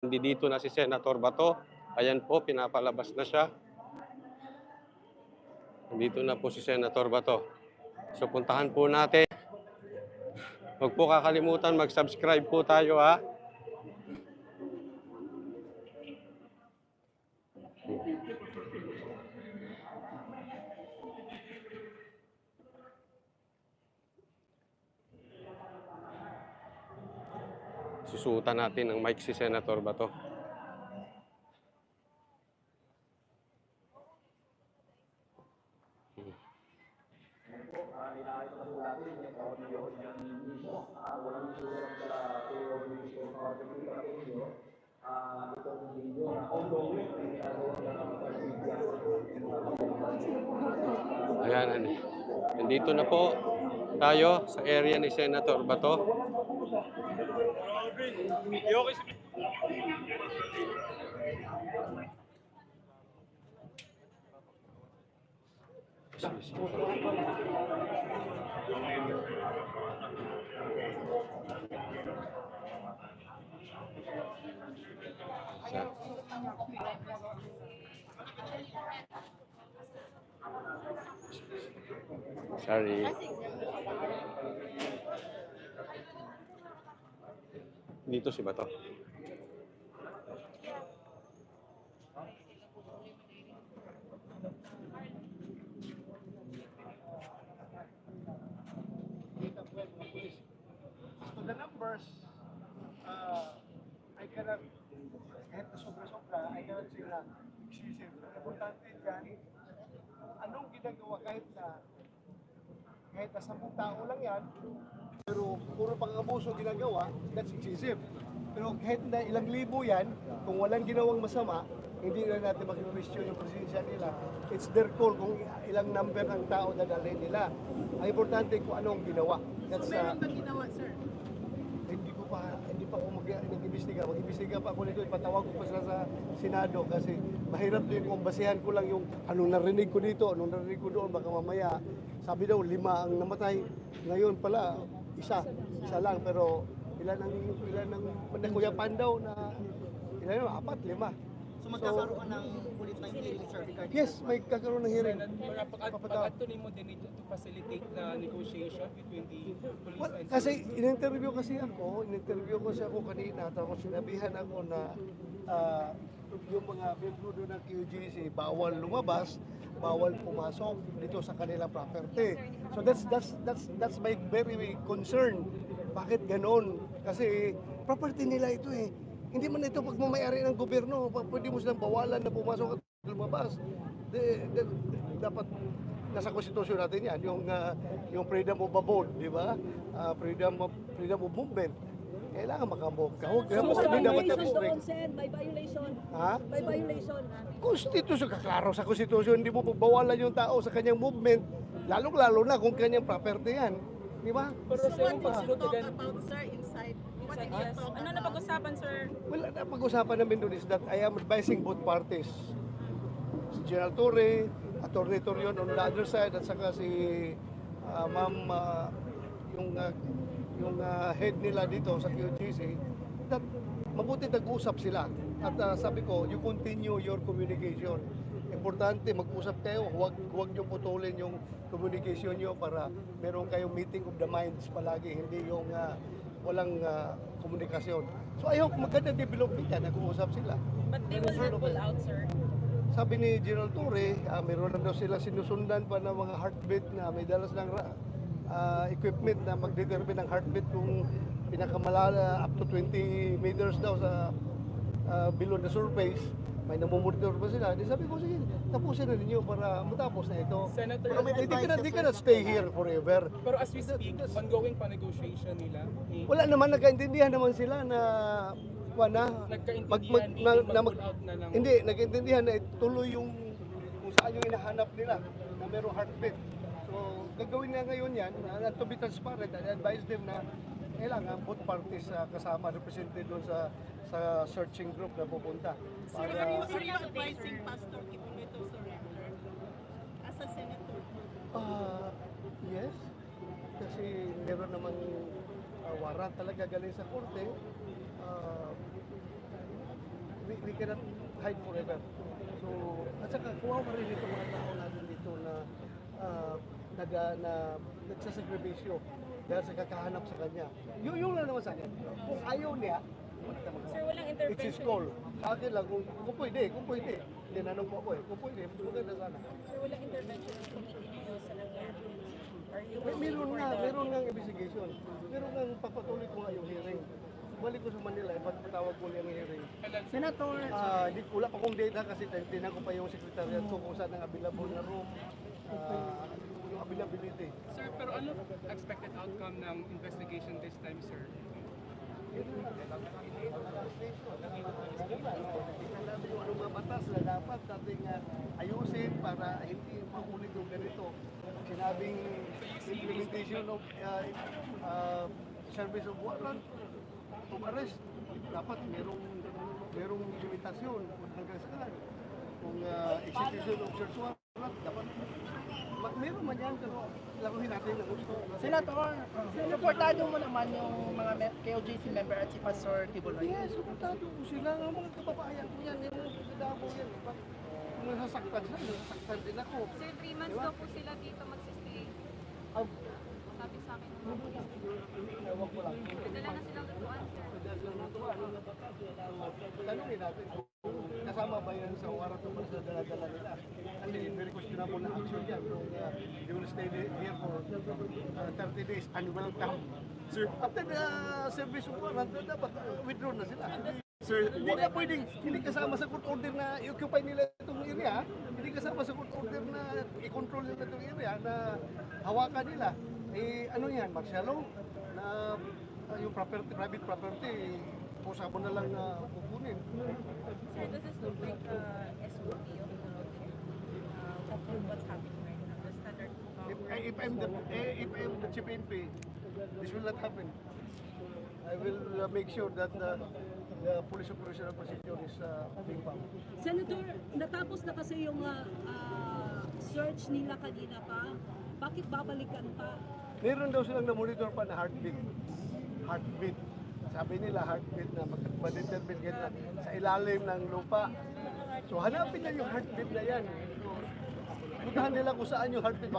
Nandito na si Senator Bato. Ayan po, pinapalabas na siya. Nandito na po si Senator Bato. So puntahan po natin. Huwag po kakalimutan mag-subscribe po tayo ha. Susutan natin ng mic si Senator Bato. Ayan, nandito na po tayo sa area ni Senator Bato. Sorry. Dito si Bato. So the numbers, I cannot, kahit na sobra-sobra, I cannot say na excessive. Ang importante dyan, anong ginagawa kahit na 10 tao lang yan, pero puro pang-abuso ginagawa, that's excessive. Pero kahit na ilang libo yan, kung walang ginawang masama, hindi na natin mag-question yung presensya nila. It's their call kung ilang number ng tao na dalhin nila. Ang importante kung anong ginawa. That's, So meron bang ginawa, sir? Hindi pa ako nag-imbestiga. Mag-imbestiga pa ako nito, ipatawag ko pa sila sa Senado kasi mahirap din kung basehan ko lang yung anong narinig ko dito, anong narinig ko doon, baka mamaya sabi daw 5 ang namatay. Ngayon pala isa lang, pero ilan ang Kuya Pandaw na ilan 4, 5. So magkakaroon ng ulit ng hearing, sir, regarding Yes, may kakaroon ng hearing. Pag-ato nimo din ito to facilitate the negotiation between the police Well, and kasi in-interview kasi ako kanina, tapos sinabihan ako na yung mga membro doon ng QGC bawal lumabas, bawal pumasok dito sa kanilang property. So that's my very concern. Bakit ganon? Kasi property nila ito eh. Hindi man ito pagmamayari ng gobyerno, pwede mo silang bawalan na pumasok at lumabas. Dapat nasa konstitusyon natin yan, yung freedom of abode, di ba? Freedom of movement. Kailangan makamove ka. Huwag hindi dapat restrict. By violation. Ha? By violation. Konstitusyon, kaklaro sa konstitusyon, hindi mo pagbawalan yung tao sa kanyang movement, lalo na kung kanyang property yan. Di ba? pero So sa what yung did you talk pagsinutugan about, sir, inside? What did you yes. talk Ano na about? pag-usapan, sir? Well, ang pag-usapan namin doon is that I am advising both parties. Si General Torre, Atty. Torion on the other side, at saka si Ma'am, yung head nila dito sa QGC, that mabuti nag-usap sila. At sabi ko, you continue your communication. Importante, mag-usap kayo, huwag nyo putulin yung communication nyo para meron kayong meeting of the minds palagi, hindi yung walang komunikasyon. So I hope maganda development yan, nag-uusap sila. But they will not pull out, sir. Sabi ni General Torre, meron na daw sila sinusundan pa ng mga heartbeat na may dalas ng equipment na mag-determine ng heartbeat kung pinakamalala up to 20 meters daw sa below the surface. May namumonitor pa sila. Di sabi ko, sige, tapusin na ninyo para matapos na ito. Senator, Pero they cannot stay here forever. pero as we speak, ongoing pa negotiation nila. Wala naman, nagkaintindihan naman sila na Nagkaintindihan, out na ng... hindi, nagkaintindihan na tuloy yung kung saan yung hinahanap nila na merong heartbeat. So, gagawin na ngayon yan, to be transparent, and advise them na kailangan both parties kasama, represented doon sa searching group na pupunta. Sir, are you advising Pastor Kibume to surrender as a senator? Yes, kasi meron naman warrant talaga galing sa korte. we cannot hide forever. So, at saka kuha pa rin itong mga tao natin dito na nagsasakripisyo dahil sa kakahanap sa kanya. Yung lang naman sa akin. Kung ayaw niya, Sir, walang it's his intervention. call. Sa akin lang, kung pwede. Tinanong mo ako eh. Kung pwede, maganda sana. Sir, walang intervention ng committee ninyo sa nangyari. Are you Meron nga investigation. Meron nga papatuloy ko nga yung hearing. Balik ko sa Manila, ipatawag ko yung hearing. Senator, Wala pa kong data kasi tinan ko pa yung secretariat ko kung saan ang available na room, yung availability. sir, pero ano expected outcome ng investigation this time, sir? Sinabi yung mga batas na dapat nating ayusin para hindi maulit yung ganito. Sinabing implementation of service of warrant of arrest, dapat merong limitasyon hanggang saan. Kung execution of search warrant, dapat meron man yan, pero laruhin natin ang gusto. Senator, supportado mo naman yung mga KOJC member at si Pastor Tibuloy. Yes, supportado ko sila. Ang mga kababayan ko yan, yung mga pinadabo yan. Kung nasasaktan sila, nasasaktan din ako. Sir, 3 months daw po sila dito magsistay. Sabi sa akin ng mga pulis. Ewan ko lang. Dala na silang lutuan, sir. Tanungin natin kung kasama ba yan sa warrant o sa dala-dala nila. Kasi very questionable na action yan. Kung they will stay here for 30 days and welcome. Sir, after the service of warrant, dapat withdraw na sila. Sir, hindi na pwedeng, hindi kasama sa court order na i-occupy nila itong area. Hindi kasama sa court order na i-control nila itong area, na hawakan nila. Eh, ano yan, martial law, na yung property, private property, pusa mo na lang kukunin. Sir, does this look like SOP of what's happening right now? The standard If I'm the chief NP, this will not happen. I will make sure that the police operational procedure is being followed. Senator, natapos na kasi yung search nila kanina pa. Bakit babalikan pa? Meron daw silang na-monitor pa na heartbeat. Heartbeat. Sabi nila heartbeat na mag-determine ganyan sa ilalim ng lupa. So hanapin na yung heartbeat na yan. Puntahan nila kung saan yung heartbeat.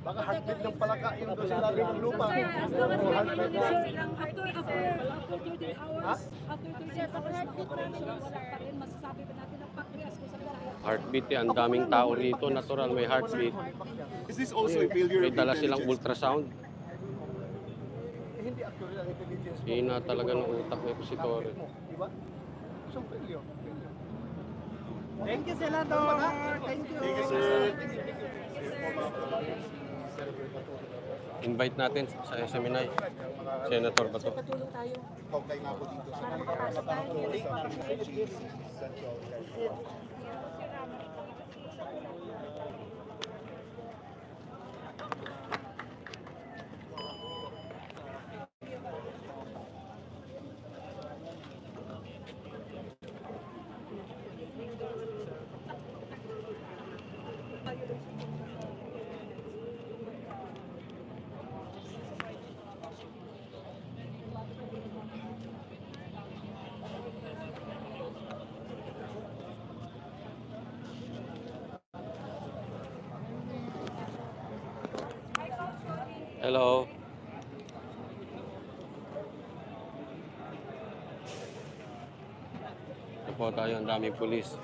Baka heartbeat ng palaka yung doon sa ilalim ng lupa. So, sir, as long as O, may heartbeat mga na. silang heartbeat, sir. After 13 hours, after 13 hours na operation, wala pa rin. Masasabi ba natin ang pancreas ko sa kaya? Heartbeat yan. Ang daming tao rito. Natural may heartbeat. Is this also a failure May of dala silang intelligence? ultrasound. Hindi actually ang intelligence mo. Hina talaga ng utak ni Positore. Di ba? So failure. Thank you, Senator. Thank you. Invite natin sa Seminay. Senator ba to? Patulong tayo. Kaugnay nga po dito sa Para makapasok tayo. Central. Hello. Ito po tayo, ang daming pulis.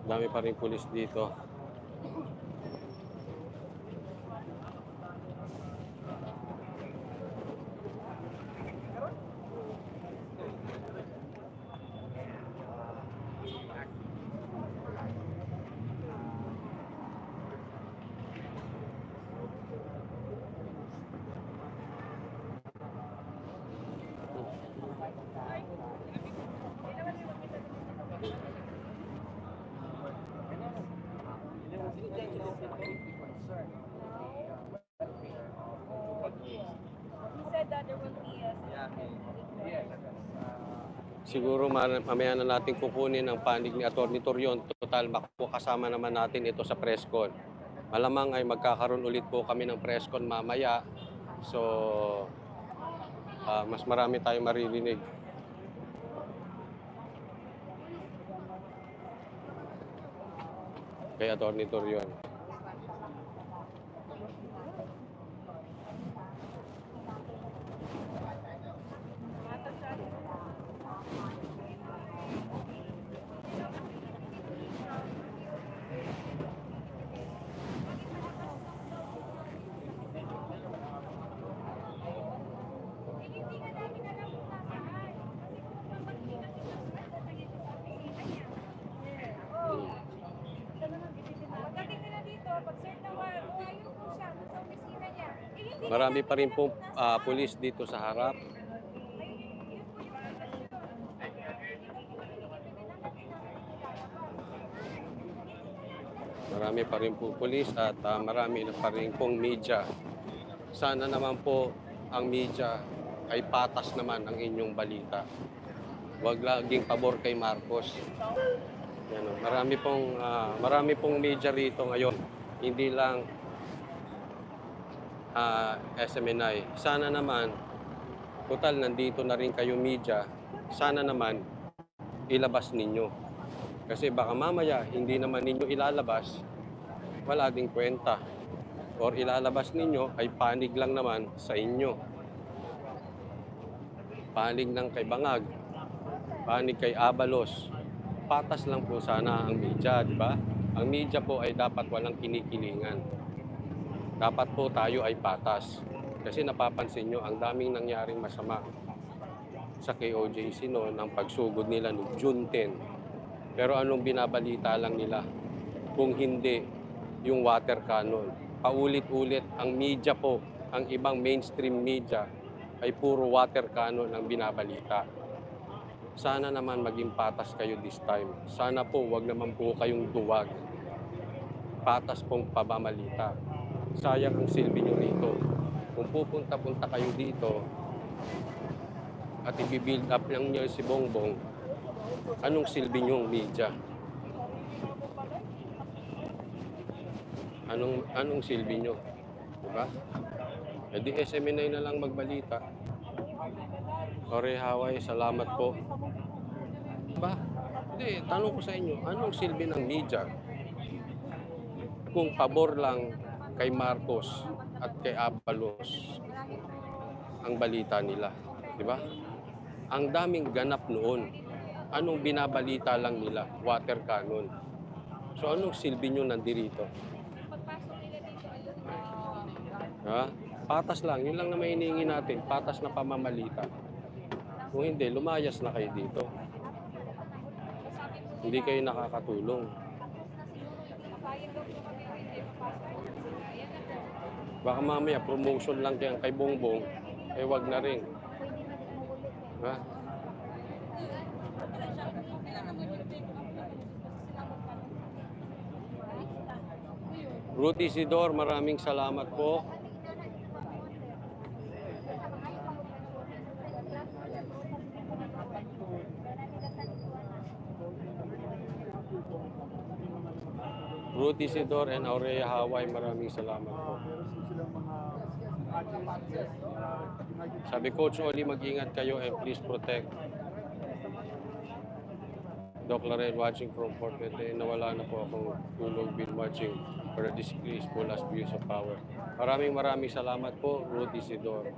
Dami pa rin pulis dito. He said that there will be a Siguro mamaya na natin kukunin ang panig ni Atty. Torion. Total, kasama naman natin ito sa presscon. Malamang ay magkakaroon ulit po kami ng presscon mamaya. So, mas marami tayong maririnig. Kay Atty. Torion. Pagdating nila dito, pag-search na ayaw po siya sa opisina niya. Marami pa rin po pulis dito sa harap. Marami pa rin po pulis at marami na pa rin pong media. Sana naman po ang media ay patas naman ang inyong balita. Huwag laging pabor kay Marcos. Yan, o. Marami pong media rito ngayon. Hindi lang SMNI. Sana naman, total nandito na rin kayo media, sana naman ilabas ninyo. Kasi baka mamaya hindi naman ninyo ilalabas, wala ding kwenta. Or ilalabas ninyo ay panig lang naman sa inyo. Panig ng kay Bangag, panig kay Abalos. Patas lang po sana ang media, di ba? Ang media po ay dapat walang kinikilingan. Dapat po tayo ay patas. Kasi napapansin nyo, ang daming nangyaring masama sa KOJC noon, ang pagsugod nila noong June 10. Pero anong binabalita lang nila? Kung hindi, yung water cannon. Paulit-ulit, ang media po, ang ibang mainstream media, ay puro water cannon ang binabalita. Sana naman maging patas kayo this time. Sana po, wag naman po kayong duwag. Patas pong pabamalita. Sayang ang silbi nyo rito. Kung pupunta-punta kayo dito at i-build up lang nyo si Bongbong, anong silbi nyo media? Anong silbi nyo? Diba? E di SMNI na lang magbalita. Ore Haway, salamat po. Diba? Hindi, tanong ko sa inyo, anong silbi ng media? Kung pabor lang kay Marcos at kay Abalos ang balita nila, di ba? Ang daming ganap noon. Anong binabalita lang nila? Water cannon. So anong silbi nyo nandirito? Pagpasok nila dito, ayun, Ha? Patas lang. Yun lang na may hinihingi natin. Patas na pamamalita. Kung hindi, lumayas na kayo dito. Hindi kayo nakakatulong. papayag daw po kami hindi papasok. Ayan na po. Baka mamaya promotion lang kay Bongbong, eh wag na rin. Ha? Ruth Isidor, maraming salamat po. Ruth Isidor and Aurea Haway, maraming salamat po. Sabi Coach Oli, mag-ingat kayo and please protect. Doc Laren, watching from Fort Vete, nawala na po akong tulog, been watching for the disgraceful abuse of power. Maraming salamat po, Ruth Isidor.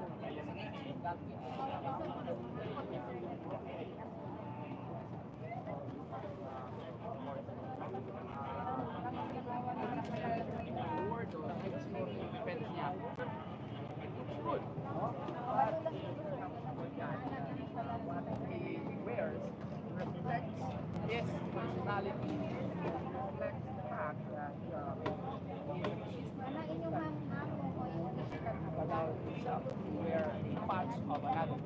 Wears reflects his personality, reflects the fact that allowed himself to wear parts of another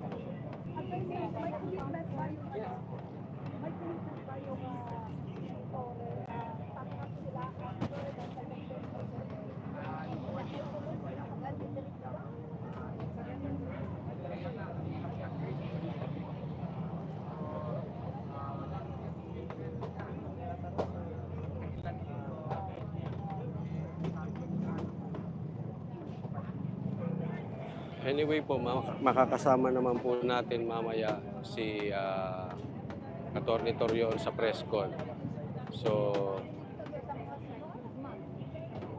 Anyway po, makakasama naman po natin mamaya si Atty. Torion sa press call. So,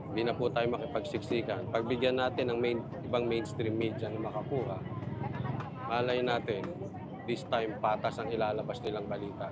hindi na po tayo makipagsiksikan. Pagbigyan natin ng ibang mainstream media na makakuha, malay natin, this time patas ang ilalabas nilang balita.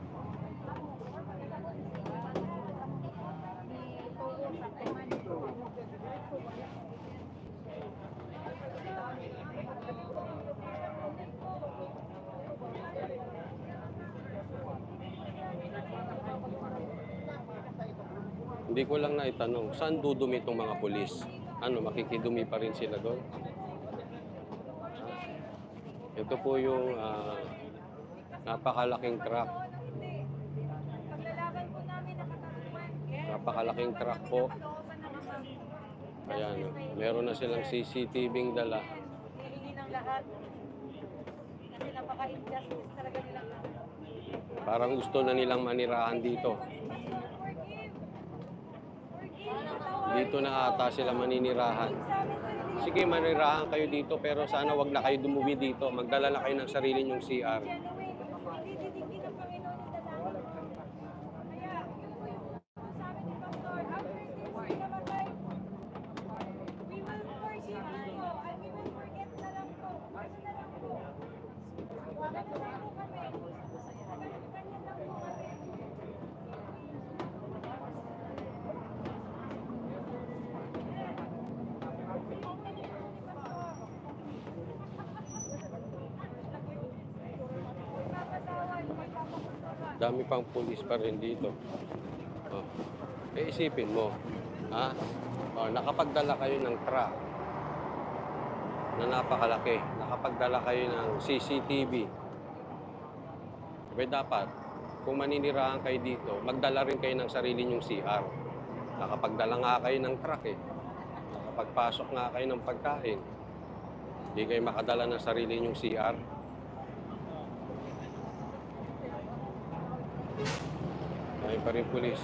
Hindi ko lang naitanong, saan dudumi itong mga pulis? Ano, makikidumi pa rin sila doon? Ito po yung napakalaking truck. Napakalaking truck po. Ayan, meron na silang CCTV-ng dala. Hihingi ng lahat. Kasi napaka-injustice talaga nilang lahat. Parang gusto na nilang manirahan dito. Dito na ata sila maninirahan. Sige, manirahan kayo dito pero sana wag na kayo dumuwi dito. Magdala na kayo ng sarili nyong CR. Ididibdib ng Panginoon yung dalangin. Kaya, yun po yung sabi ni Pastor, after this, namatay, we will forgive you and we will forget na lang po. Ano na lang po. Ganun lang po kami. Ganyan lang po kami. Dami pang pulis pa rin dito. Oh. Eh, isipin mo, ha? Oh, nakapagdala kayo ng truck na napakalaki. Nakapagdala kayo ng CCTV. Kaya dapat, kung maninirahan kayo dito, magdala rin kayo ng sarili nyong CR. Nakapagdala nga kayo ng truck eh. Nakapagpasok nga kayo ng pagkain. Hindi kayo makadala ng sarili nyong CR. May pa rin pulis.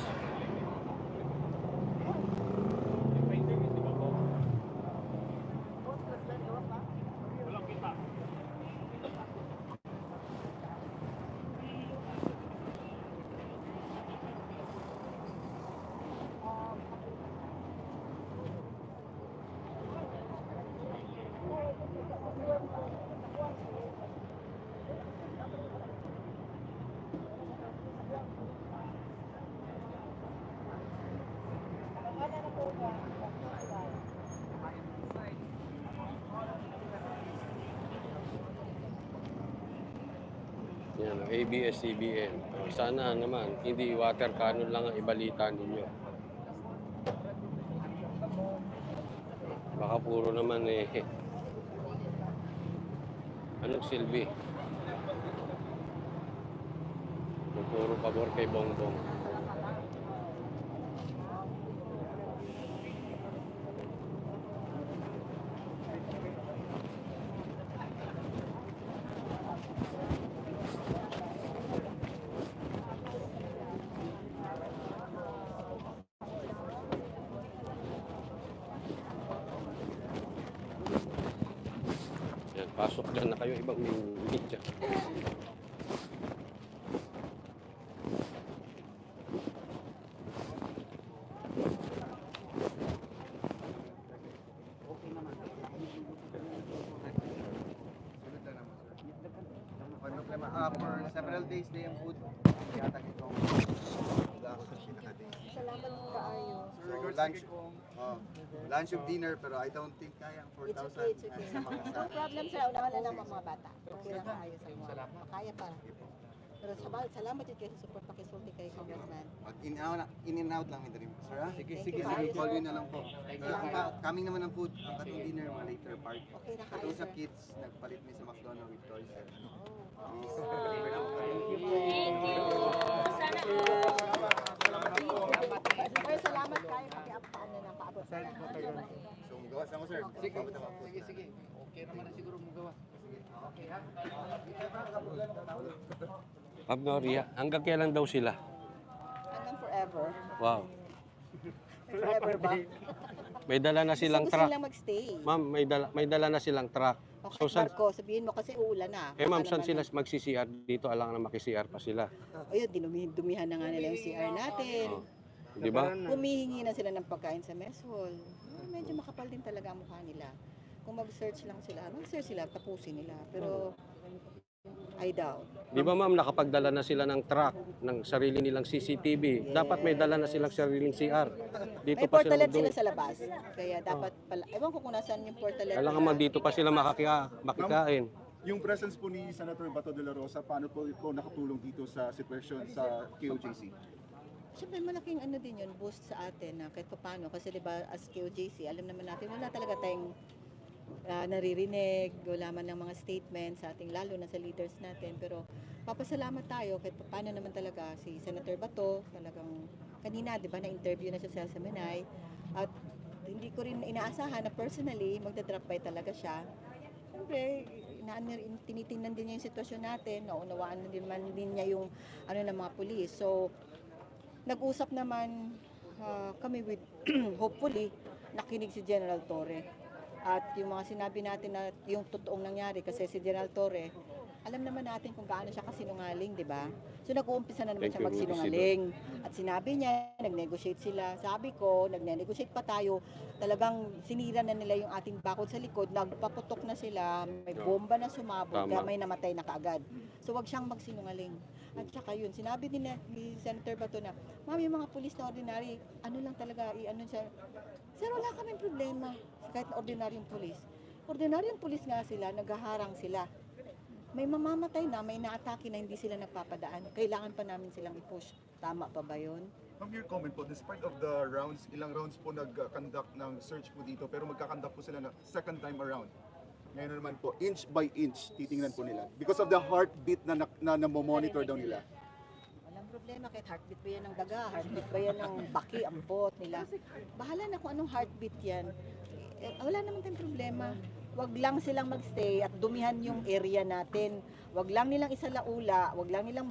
Yan, ABS-CBN. Sana naman, hindi water cannon lang ang ibalita ninyo. Baka puro naman anong silbi? Puro pabor kay Bongbong. Yan, pasok dyan na kayo ibang media. For several days na yung food. Yata ito. Salamat po kaayo. So lunch of dinner pero I don't think kaya ang 4,000. It's okay. No problem sir. Unahan na lang ang mga bata. Okay lang kaayo sa mga. Makaya pa. Pero salamat yun kayo sa support pakisulti kay Congressman. In and out lang ito rin. Sir ha? Sige. Call you na lang po. Coming naman ang food. Ang katong dinner mga later part. Okay na kayo Katong sa sir. kids, nagpalit mi sa McDonald's with toys. Sir. Sir, salamat kayo pakiapaan na ng paabot. So, magawa sa mo sir. Sige. Okay naman na siguro magawa. Okay ha? Ma'am Noria, hanggang kailan daw sila? Hanggang forever. Wow. Forever ba? May dala na silang Gusto truck. nilang magstay. Ma'am, may dala na silang truck. Okay, So, saan- Marco, sabihin mo kasi uulan na. Eh ma'am, Baka saan sila naman- magsi-CR dito? Alang na maki-CR pa sila. Ayun, dumihan na nga nila yung CR natin. Oh. Di ba? Humihingi na sila ng pagkain sa mess hall. Medyo makapal din talaga ang mukha nila. Kung mag-search lang sila, mag-search sila, tapusin nila. Pero, I doubt. Di ba ma'am, nakapagdala na sila ng truck, ng sarili nilang CCTV. Dapat may dala na silang sariling CR. Dito May pa sila portalet sila magdumi. sa labas. Kaya dapat pala, ewan ko kung nasaan yung portalet. Kailangan nila. man dito pa sila makikain. Yung presence po ni Senator Bato de la Rosa, paano po ito nakatulong dito sa sitwasyon sa KOJC? Siyempre malaking ano din yun, boost sa atin na kahit paano. Kasi diba as KOJC, alam naman natin, wala talaga tayong naririnig, wala man ng mga statements sa ating, lalo na sa leaders natin. Pero papasalamat tayo kahit paano naman talaga si Senator Bato, talagang kanina, di ba, na-interview na siya sa Seminay. At hindi ko rin inaasahan na personally, magdadrop by talaga siya. Siyempre, tinitingnan din niya yung sitwasyon natin, naunawaan din niya yung ano ng mga pulis. So, nag-usap naman kami with, hopefully, nakinig si General Torre. At yung mga sinabi natin na yung totoong nangyari, kasi si General Torre, alam naman natin kung gaano siya kasinungaling, di ba? So nag-uumpisa na naman Thank siya you, magsinungaling. At sinabi niya, nag-negotiate sila. Sabi ko, nag-negotiate pa tayo. Talagang sinira na nila yung ating bakod sa likod. Nagpaputok na sila, may bomba na sumabog, Tama. kaya may namatay na kaagad. So wag siyang magsinungaling. At saka yun, sinabi din ni Senator Bato na, ma'am, yung mga pulis na ordinary, ano lang talaga, ano siya, sir, wala kaming problema. Kahit na ordinaryong pulis. Ordinaryong pulis nga sila, naghaharang sila. May mamamatay na, may naatake na hindi sila nagpapadaan. Kailangan pa namin silang i-push. Tama pa ba yun? Ma'am, your comment po, despite of the rounds, ilang rounds po nag-conduct ng search po dito, pero magkakandak po sila na second time around. Ngayon naman po, inch by inch, titingnan po nila. Because of the heartbeat na monitor daw nila. Walang problema, kahit heartbeat ba yan ng daga, heartbeat ba yan ng baki, ang bot nila. Bahala na kung anong heartbeat yan. Wala naman tayong problema. Wag lang silang magstay at dumihan yung area natin. Wag lang nilang isalaula, wag lang nilang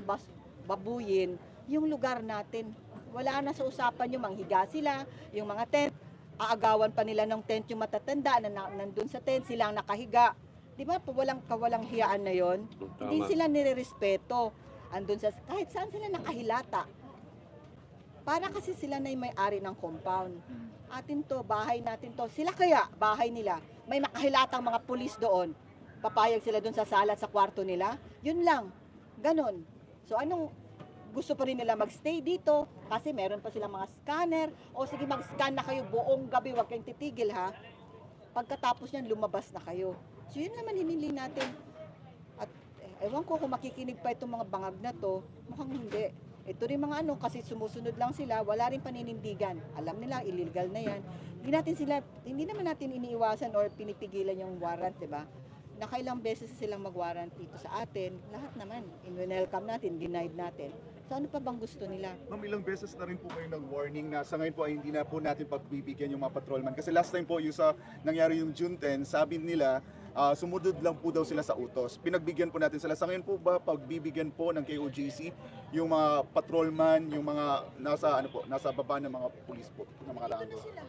babuyin yung lugar natin. Wala na sa usapan yung manghiga sila, yung mga tent, aagawan pa nila ng tent yung matatanda na nandun sa tent, silang nakahiga. Di ba? Kawalang hiyaan na yon. Hindi sila nirerespeto. Andun sa, kahit saan sila nakahilata. Para kasi sila na yung may-ari ng compound. Atin to, bahay natin to. Sila kaya, bahay nila, may nakahilatang mga pulis doon. Papayag sila doon sa sala at sa kwarto nila. Yun lang. Ganon. So anong gusto pa rin nila magstay dito? Kasi meron pa silang mga scanner. O sige, mag-scan na kayo buong gabi. Huwag kayong titigil ha. Pagkatapos niyan, lumabas na kayo. So yun naman hinili natin. At ewan ko kung makikinig pa itong mga bangag na to. Mukhang hindi. Ito rin mga ano, kasi sumusunod lang sila, wala rin paninindigan. Alam nila, illegal na yan. Hindi naman natin iniiwasan or pinipigilan yung warrant, di ba? Nakailang beses silang mag-warrant dito sa atin. Lahat naman, in-welcome natin, denied natin. So ano pa bang gusto nila? Ma'am, ilang beses na rin po kayo nag-warning na sa ngayon po ay hindi na po natin pagbibigyan yung mga patrolman. Kasi last time po yung sa nangyari yung June 10, sabi nila, sumunod lang po daw sila sa utos. Pinagbigyan po natin sila. Sa ngayon po ba pagbibigyan po ng KOJC yung mga patrolman, yung mga nasa baba ng mga pulis po, ng mga Ito na langgo? sila.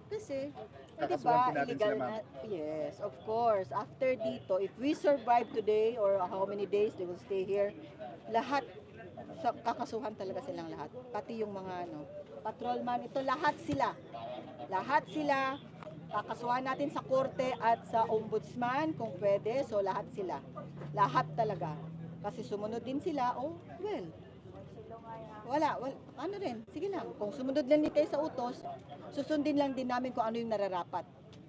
Kasi, Kakasuhan diba, din natin illegal sila, ma'am. na. Yes, of course. After dito, if we survive today or how many days they will stay here, lahat, kakasuhan talaga silang lahat. Pati yung mga patrolman, ito lahat sila. Lahat sila, kakasuhan natin sa korte at sa ombudsman kung pwede. So lahat sila. Lahat talaga. Kasi sumunod din sila, wala, ano rin, sige lang. Kung sumunod lang din kayo sa utos, susundin lang din namin kung ano yung nararapat.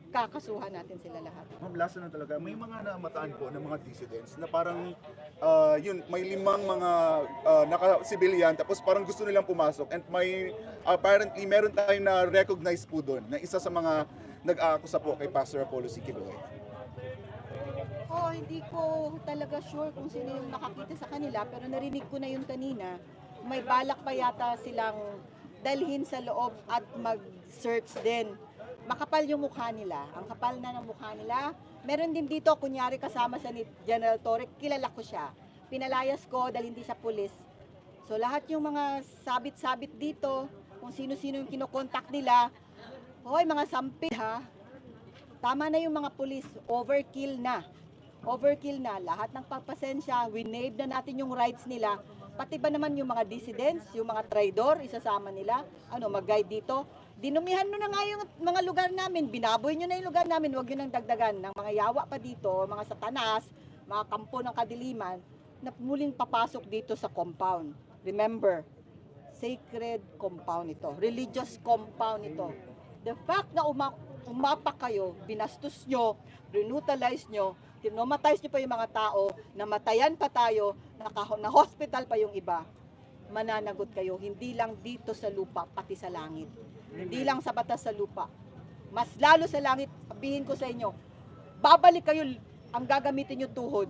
Kakasuhan natin sila lahat. Ma'am, last na talaga, may mga namataan po ng mga dissidents na parang, may 5 mga naka-civilian, tapos parang gusto nilang pumasok. And may, apparently, meron tayong na-recognize po doon, na isa sa mga nag-aakusa po kay Pastor Apollo C. Kibuloy. Hindi ko talaga sure kung sino yung nakakita sa kanila, pero narinig ko na yung kanina. May balak pa yata silang dalhin sa loob at mag-search din. Makapal yung mukha nila. Ang kapal na ng mukha nila. Meron din dito, kunyari kasama siya ni General Torre, kilala ko siya. Pinalayas ko dahil hindi siya pulis. So lahat yung mga sabit-sabit dito, kung sino-sino yung kinokontak nila, hoy mga sampi ha, Tama na yung mga pulis, overkill na. Overkill na. Lahat ng pagpasensya, winave na natin yung rights nila. Pati ba naman yung mga dissidents, yung mga traidor, isasama nila, mag-guide dito. Dinumihan nyo na nga yung mga lugar namin, binaboy nyo na yung lugar namin, huwag nyo nang dagdagan ng mga yawa pa dito, mga satanas, mga kampo ng kadiliman, na muling papasok dito sa compound. Remember, sacred compound ito, religious compound ito. The fact na umapak kayo, binastos nyo, brutalize nyo, tinomatize nyo pa yung mga tao, namatayan pa tayo, na-hospital pa yung iba, mananagot kayo, hindi lang dito sa lupa, pati sa langit. Hindi lang sa batas sa lupa. Mas lalo sa langit, sabihin ko sa inyo, babalik kayo, ang gagamitin nyo tuhod.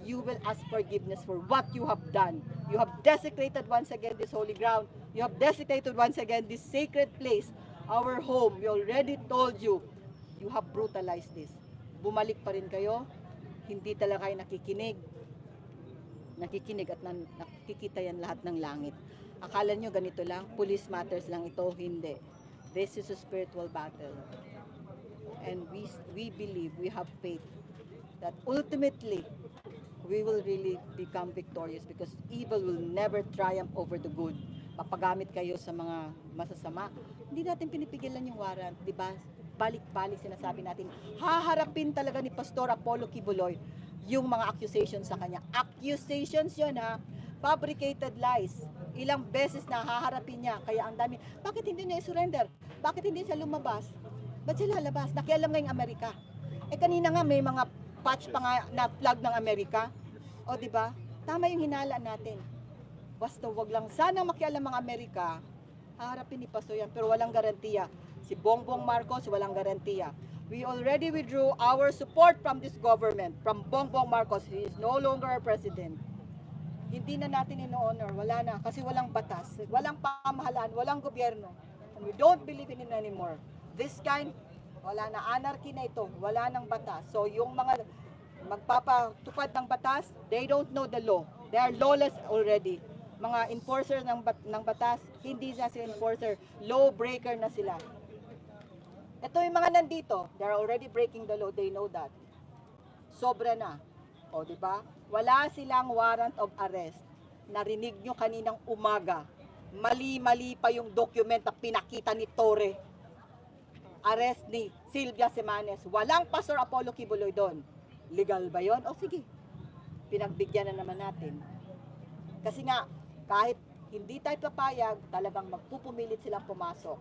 You will ask forgiveness for what you have done. You have desecrated once again this holy ground. You have desecrated once again this sacred place, our home. We already told you, you have brutalized this. Bumalik pa rin kayo, hindi talaga kayo nakikinig at nakikita yan lahat ng langit. Akala nyo ganito lang, police matters lang ito, hindi. This is a spiritual battle. And we believe, we have faith that ultimately, we will really become victorious because evil will never triumph over the good. Papagamit kayo sa mga masasama. Hindi natin pinipigilan yung warrant, di ba? Balik-balik sinasabi natin, haharapin talaga ni Pastor Apollo Kibuloy yung mga accusations sa kanya. Accusations yun ha, fabricated lies. Ilang beses na haharapin niya, kaya ang dami. Bakit hindi niya i-surrender? Bakit hindi siya lumabas? Ba't siya lalabas? Nakialam nga yung Amerika. Kanina nga may mga patch pa nga na flag ng Amerika. O di ba? Tama yung hinala natin. Basta wag lang sana makialam ang Amerika, haharapin ni Pastor yan, pero walang garantiya. Si Bongbong Marcos, walang garantiya. We already withdrew our support from this government, from Bongbong Marcos. He is no longer our president. Hindi na natin ino-honor, wala na, kasi walang batas, walang pamahalaan, walang gobyerno. And we don't believe in it anymore. This kind, wala na, anarchy na ito, wala nang batas. So yung mga magpapatupad ng batas, they don't know the law. They are lawless already. Mga enforcers ng batas, hindi na sila enforcer, law breaker na sila. Ito yung mga nandito, they're already breaking the law, they know that. Sobra na. O, di ba? Wala silang warrant of arrest. Narinig nyo kaninang umaga. Mali-mali pa yung document na pinakita ni Torre. Arrest ni Sylvia Semanes. Walang Pastor Apollo Kibuloy doon. Legal ba yon? O sige, pinagbigyan na naman natin. Kasi nga, kahit hindi tayo papayag, talagang magpupumilit silang pumasok.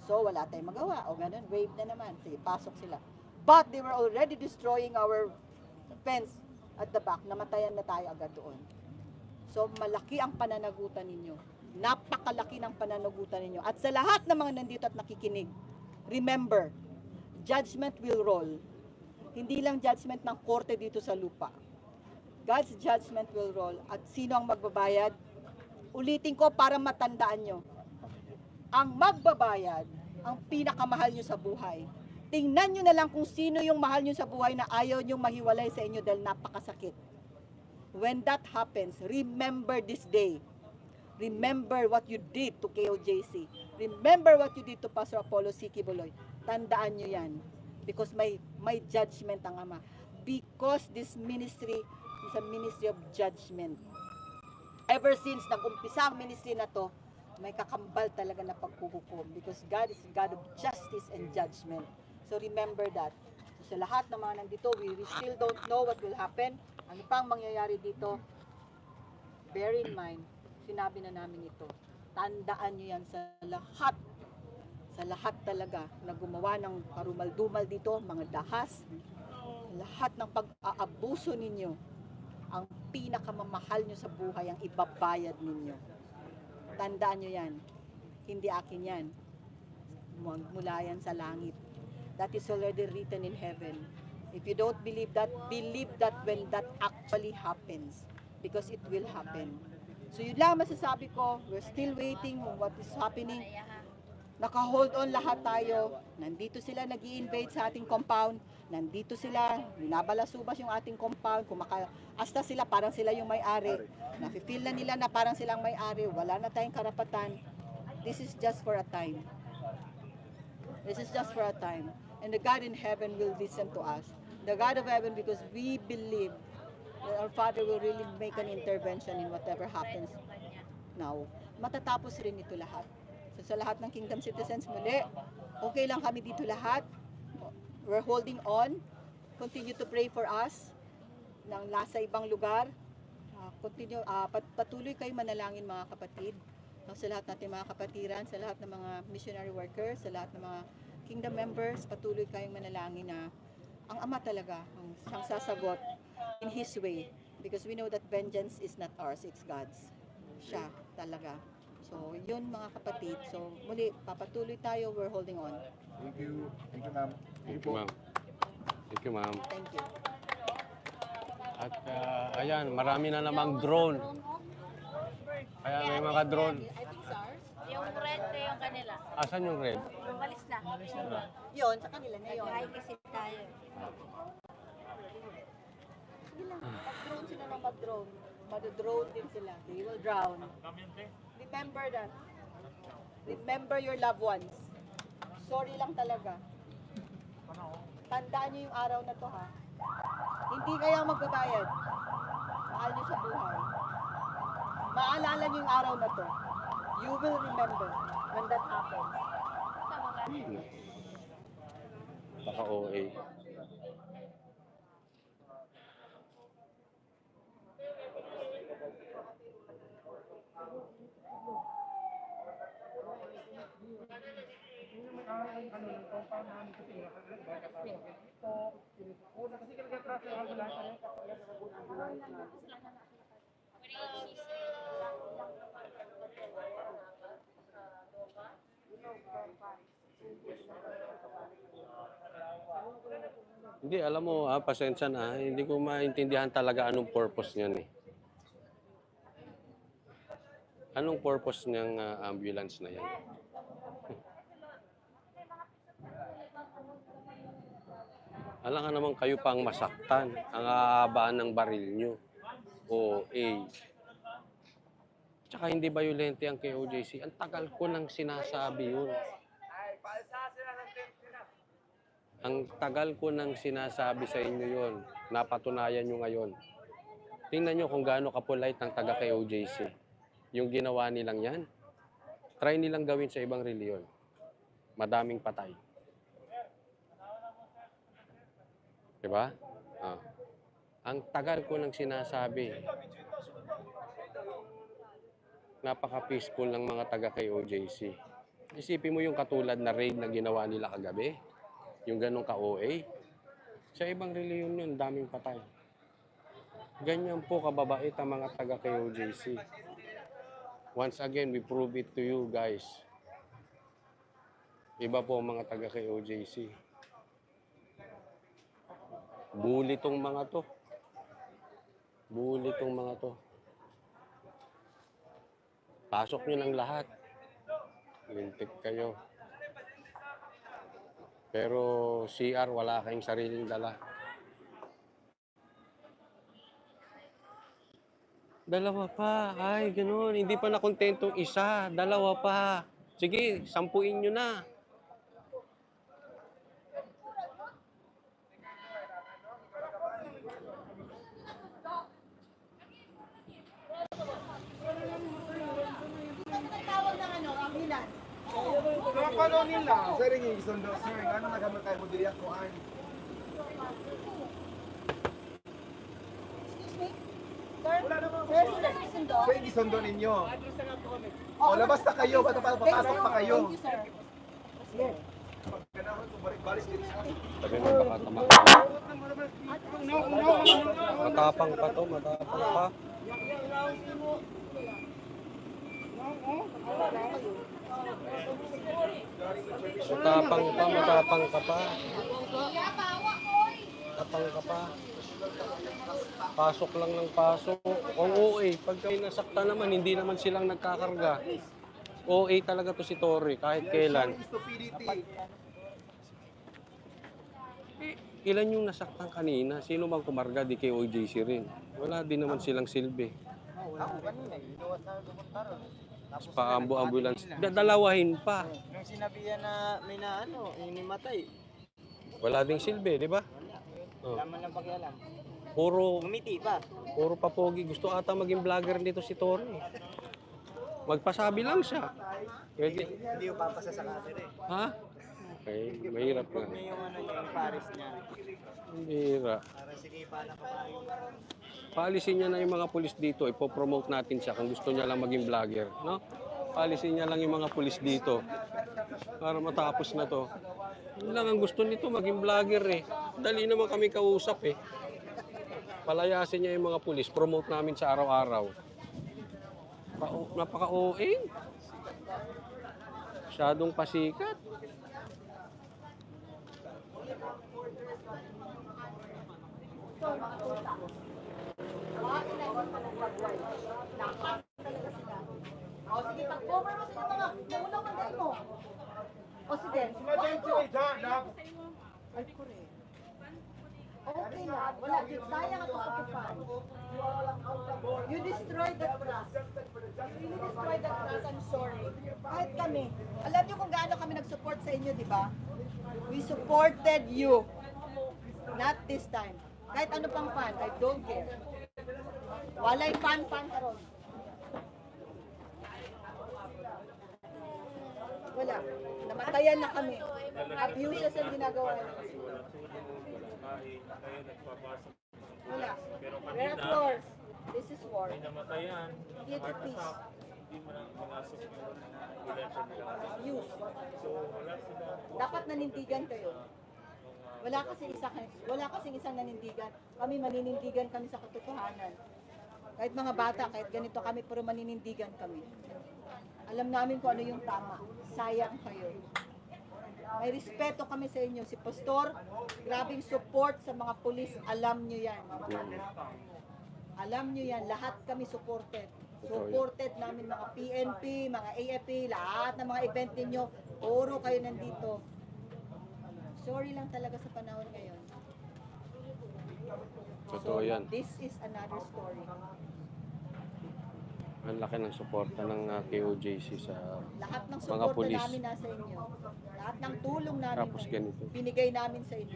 So, wala tayong magawa. O ganun, wave na naman. Sige, pasok sila. But they were already destroying our fence at the back. Namatayan na tayo agad doon. So, malaki ang pananagutan ninyo. Napakalaki ng pananagutan ninyo. At sa lahat ng mga nandito at nakikinig, remember, judgment will roll. Hindi lang judgment ng korte dito sa lupa. God's judgment will roll. At sino ang magbabayad? Ulitin ko para matandaan nyo. Ang magbabayad, ang pinakamahal nyo sa buhay. Tingnan nyo na lang kung sino yung mahal nyo sa buhay na ayaw nyo mahiwalay sa inyo dahil napakasakit. When that happens, remember this day. Remember what you did to KOJC. Remember what you did to Pastor Apollo C. Kibuloy. Tandaan nyo yan. Because may judgment ang Ama. Because this ministry is a ministry of judgment. Ever since nag-umpisa ang ministry na to, may kakambal talaga na paghuhukom. Because God is God of justice and judgment. So remember that. So, sa lahat ng mga nandito, we still don't know what will happen. Ano pang mangyayari dito? Bear in mind, sinabi na namin ito. Tandaan nyo yan sa lahat talaga na gumawa ng karumal-dumal dito, mga dahas, lahat ng pag-aabuso ninyo, ang pinakamamahal nyo sa buhay, ang ibabayad ninyo. Tandaan nyo yan. Hindi akin yan. Mula yan sa langit. That is already written in heaven. If you don't believe that when that actually happens. Because it will happen. So yun lang masasabi ko. We're still waiting on what is happening. Naka-hold on lahat tayo. Nandito sila nag-i-invade sa ating compound. Nandito sila, binabalasubas yung ating compound. Hasta sila, parang sila yung may-ari. Nafe-feel na nila na parang silang may-ari. Wala na tayong karapatan. This is just for a time. This is just for a time. And the God in heaven will listen to us. The God of heaven, because we believe that our Father will really make an intervention in whatever happens now. Matatapos rin ito lahat. So sa lahat ng Kingdom citizens muli, okay lang kami dito lahat. We're holding on. Continue to pray for us nang nasa ibang lugar. Patuloy kayo manalangin mga kapatid. Sa lahat natin mga kapatiran, sa lahat ng mga missionary workers, sa lahat ng mga Kingdom members, patuloy kayong manalangin na ang Ama talaga ang siyang sasagot in His way. Because we know that vengeance is not ours, it's God's. Siya talaga. So, yun mga kapatid. So, muli, papatuloy tayo. We're holding on. Thank you. Thank you, ma'am. Thank you, ma'am. Thank you, ma'am. Thank you. At ayan, marami na namang drone. Kaya may mga drone. Yung red na yung kanila. Asan yung red? Umalis na. Yun, sa kanila na yun. Nag-high kasi tayo. Sige lang, mag-drone sila ng mag-drone. Mag-drone din sila. They will drown. Remember that. Remember your loved ones. Sorry lang talaga. Tandaan niyo yung araw na to, ha. Hindi kayo magbabayad. Mahal niyo sa buhay. Maalala niyo yung araw na to. You will remember when that happens. Baka OA. Hindi, alam mo, pasensya na. Hindi ko maintindihan talaga anong purpose niyan eh. Anong purpose ng ambulance na yan? Alam ka naman kayo pang masaktan. Ang aabaan ng baril nyo. OA. Tsaka hindi violente ang KOJC. Ang tagal ko nang sinasabi yun. Ang tagal ko nang sinasabi sa inyo yun. Napatunayan nyo ngayon. Tingnan nyo kung gaano ka-polite ang taga KOJC. Yung ginawa nilang yan, try nilang gawin sa ibang reliyon. Madaming patay. Diba? Ang tagal ko nang sinasabi. Napaka-peaceful ng mga taga KOJC. Isipin mo yung katulad na raid na ginawa nila kagabi. Yung ganong ka-OA. Sa ibang reliyon yun, daming patay. Ganyan po kababait ang mga taga KOJC. Once again, we prove it to you guys. Iba po ang mga taga KOJC. Bully tong mga to. Bully tong mga to. Pasok nyo ng lahat. Lintik kayo. Pero CR, wala kayong sariling dala. Dalawa pa. Ay, ganun. Hindi pa nakontentong isa. Dalawa pa. Sige, sampuin nyo na. Paano nila? Sir, yung isundo, sir. Ano nagamit tayo mo diri ako an? Excuse me? Sir? Sir, sir, isundo. Sir, yung isundo ninyo. O, labas na kayo. Ba't papasok pa kayo? Thank you, sir. Sige. Ganahon kung balik-balik diri sa akin. Sabi mo, baka tama. Matapang pa to, matapang pa. Matapang ka pa. Matapang ka pa. Pasok lang ng pasok. Kung OA, pag kayo nasakta naman, hindi naman silang nagkakarga. OA talaga to si Torre, kahit kailan. Stupidity. Ilan yung nasaktan kanina? Sino bang kumarga? Di kay OJC rin. Wala din naman silang silbi. Ako kanina, inuwas na pupunta ron. Tapos pa-ambulance. Dalawahin pa. Nung sinabihan na may na ano, inimatay. Wala ding silbi, di ba? Oh. Naman lang pakialam. Puro, Umiti pa. puro papogi. Gusto ata maging vlogger dito si Tony. Magpasabi lang siya. Pwede. Hindi yung papasa sa camera eh. Ha? Okay, mahirap nga. Yung ano niya, yung Paris niya. Mahirap. Para sinipa na kapayo. Paalisin niya na yung mga pulis dito. Ipopromote natin siya kung gusto niya lang maging vlogger. No? Paalisin niya lang yung mga pulis dito. Para matapos na to. Yun lang ang gusto nito, maging vlogger eh. Dali naman kami kausap eh. Palayasin niya yung mga pulis. Promote namin sa araw-araw. Napaka-OA. Masyadong pasikat. O sige, pag-cover mo sa mga naunang manday mo. O sige, ay, correct. Okay na, wala. Sayang ako kapipan. You destroyed the trust. You destroyed the trust, I'm sorry. Kahit kami, alam niyo kung gaano kami nag-support sa inyo, di ba? We supported you. Not this time. Kahit ano pang fan, I don't care. Walay fan-fan karon. Wala. Namatayan na kami. Abuses ang ginagawa nila. Wala. We're at war. This is war. Get at peace. Use. Dapat nanindigan kayo. Wala kasing isang nanindigan. Kami maninindigan kami sa katotohanan. Kahit mga bata, kahit ganito kami, pero maninindigan kami. Alam namin kung ano yung tama. Sayang kayo. May respeto kami sa inyo. Si Pastor, grabing support sa mga pulis. Alam nyo yan. Alam nyo yan. Lahat kami supported. Supported namin mga PNP, mga AFP, lahat ng mga event ninyo. Puro kayo nandito. Sorry lang talaga sa panahon ngayon. Totoo yan. This is another story. Ang laki ng suporta ng KOJC sa Lahat ng mga suporta pulis. namin nasa inyo. Lahat ng tulong namin Tapos ganito. binigay namin sa inyo.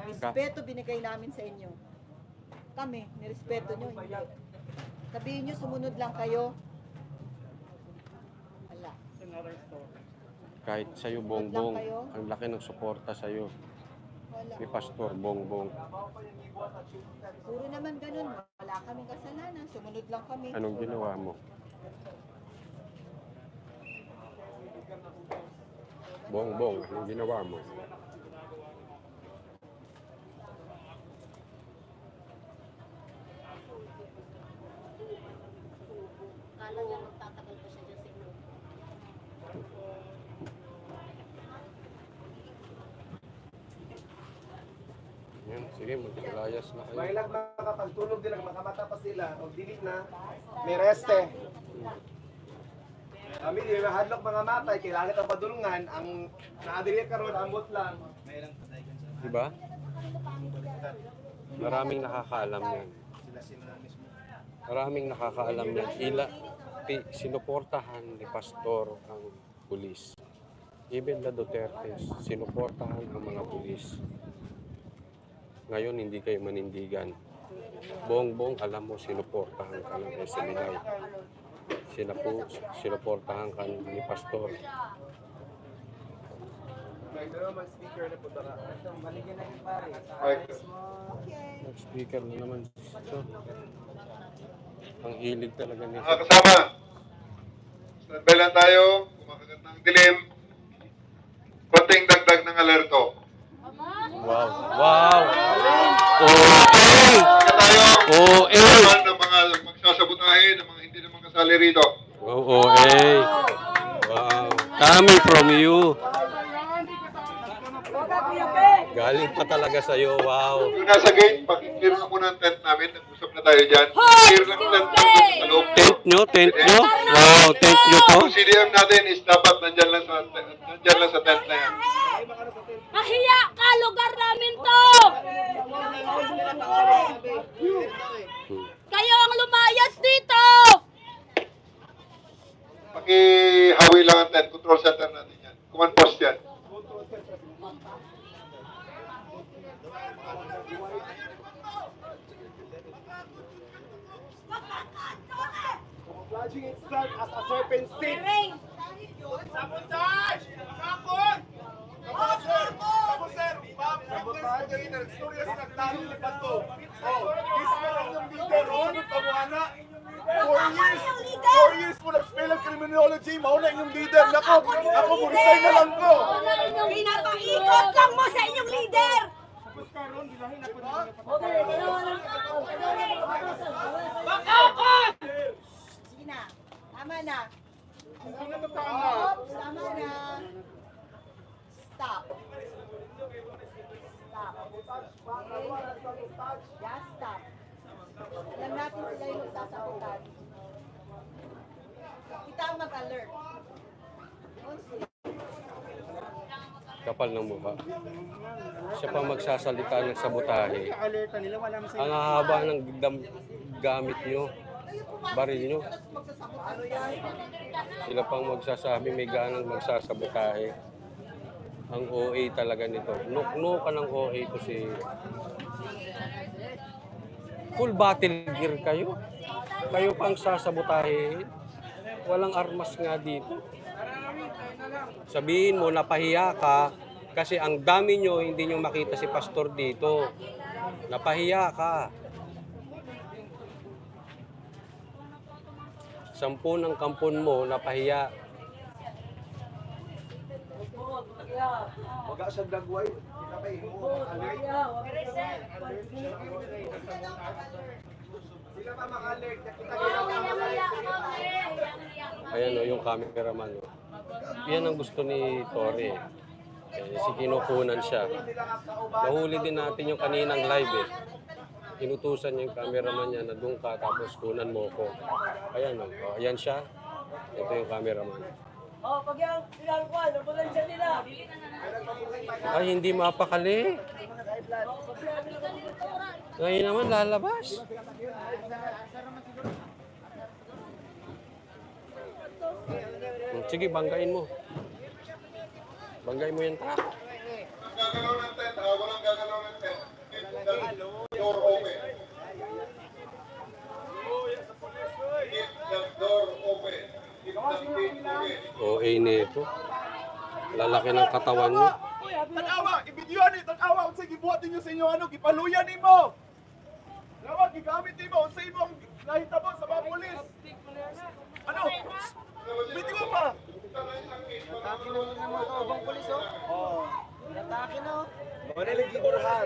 Respeto binigay namin sa inyo. Kami, nirespeto nyo, hindi. Sabihin nyo, sumunod lang kayo. Wala. Kahit sa'yo, Bongbong, ang laki ng suporta sa'yo. Wala. Ni Pastor Bongbong. Puro naman ganun. Wala kaming kasalanan. Sumunod lang kami. Anong ginawa mo? Bongbong, anong ginawa mo? Kala niya magtatagal pa siya dyan siguro. Yan, sige, magkalayas na kayo. May lang makapagtulog din, makamata pa sila, o dilit na, may reste. Kami, di may hadlok mga matay, kailangan ang padulungan, ang naadiri karon ambot lang. Diba? Maraming nakakaalam yan. Maraming nakakaalam yan. Sinuportahan ni Pastor ang pulis. Even the Duterte, sinuportahan ang mga pulis. Ngayon, hindi kayo manindigan. Bongbong, alam mo, sinuportahan ka ng SMNI. Sinuportahan ka ni Pastor. Speaker na naman. So, ang hilig talaga niya. Mga kasama, standby lang tayo, kumakagat ng dilim, konting dagdag ng alerto. Wow! Wow! OA! Naman ng mga magsasabotahe, ng mga hindi naman kasali rito. OA! Wow! Coming from you! Galing pa talaga sa'yo, wow! Yung nasa gate, pakiclear na muna ang tent namin, nag-usap na tayo dyan. Clear lang ang tent namin sa loob. Tent nyo? Tent nyo? Wow! Tent nyo to? Ang CDM natin is dapat nandyan lang sa tent na yan. Mahiya ka! Lugar namin to! Kayo ang lumayas dito! Pakihawi lang ang tent, control center natin yan. Command post yan. Imagine itself as a serpent seed. Sabotage! Kapon! Tapos sir, sabotage na istorya sa nagtalo ni Pato. Mismo lang yung leader, sunod kabuhana. 4 years po nag-spell ang criminology, mauna inyong leader. Ako resign na lang ko. Pinapaikot lang mo sa inyong leader! Sige na. Tama na. Oops, tama na. Stop. Stop. Okay? Just stop. Alam natin sila yung magsasakutan. Kita ang mag-alert. Kapal ng mukha. Siya pa magsasalita ng sabotahe. Alerta nila, wala mo Ang haba ng gamit nyo, baril nyo. Sila pang magsasabi, may ganang magsasabotahe. Ang OA talaga nito. Nuknukan ng OA to si... Full battle gear kayo. Kayo pang sasabotahe. Walang armas nga dito. Sabihin mo, napahiya ka kasi ang dami nyo, hindi nyo makita si pastor dito. Napahiya ka. 10 ng kampon mo, napahiya. Wag siya dagway. Sila pa maka-alert. Ayan o, yung cameraman. O. Yan ang gusto ni Tori. Si kinukunan siya. Nahuli din natin yung kaninang live eh. Inutusan niya yung cameraman niya na doon ka tapos kunan mo ko. Ayan o. O, ayan siya. Ito yung cameraman. Pag yung pinangkuhan, ambulansya nila. Ay, hindi mapakali. Ngayon naman lalabas. Sige, banggain mo. Banggain mo yan, truck. Gagalaw ng tent, walang gagalaw ng tent. Keep the door open. Keep the door open. Keep the gate open. OA nito. Lalaki ng katawan niyo. Tanawa, ibidyoan ni tanawa unsa gibuhat ninyo sa inyo ano, gipaluyan nimo. Lawa gigamit nimo unsa imong nahitabo sa mga pulis. Ano? Bidyo pa. Natake na mga mga kaubang pulis, oh. Oo. Natake na, oh. Wala lagi burhan.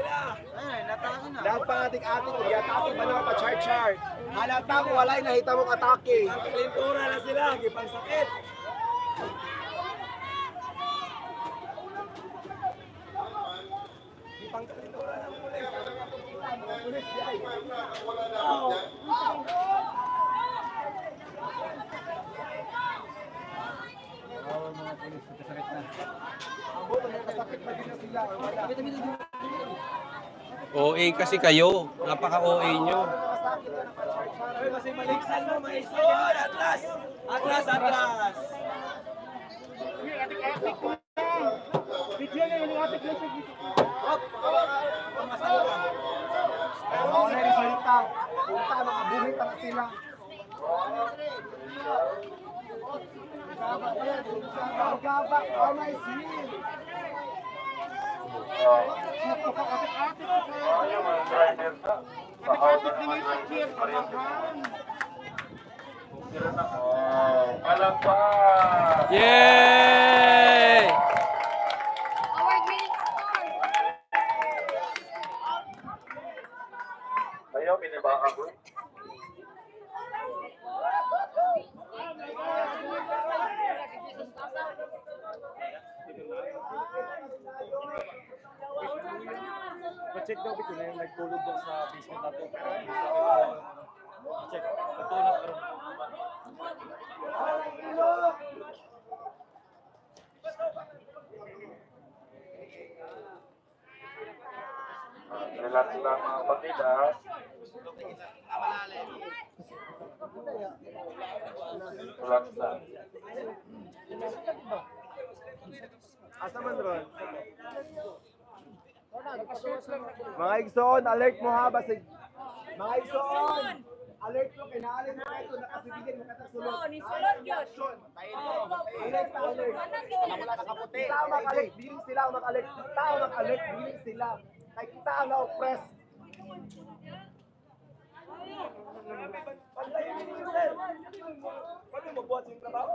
Ay, natake na. Dapat ating-ating, i-atake ba naman pa-char-char. Halata ko, wala yung nahita mong atake. Klintura na sila, gipang sakit. Gipang klintura ng pulis. Pulis, yay. Oo. Mga pulis, kasakit na. Ang buto, nakasakit pa din na sila. OA kasi kayo. Napaka-OA nyo. Ay, kasi maligsan mo, maligsan. Atlas! Atlas, atlas! Video na yun, atik lang siya dito. Hop! Pumasala. Pero ako na resulta. Punta, makabuhay pa na sila. Gabak, oh my sweet! Atik-atik din yung sakir, kamakan! Yay! Ayaw, pinibaka ko. Pa-check daw ko na yung nagtulog daw sa basement nato. Check. Natulog ka rin. Relax lang mga pagidas. Relax lang. Asa man ron? Mga igsoon, alert mo ha. Basta... Mga igsoon! alert ko, kinaalin mo ito, nakasibilin mo katasulod. Oo, nisulod yun. Alert na alert. Wala nakaputi. Kita ang mag-alert, diling sila ang mag-alert. Kita ang mag-alert, diling sila. Kaya kita ang na-oppress. Pwede mo buhat yung trabaho?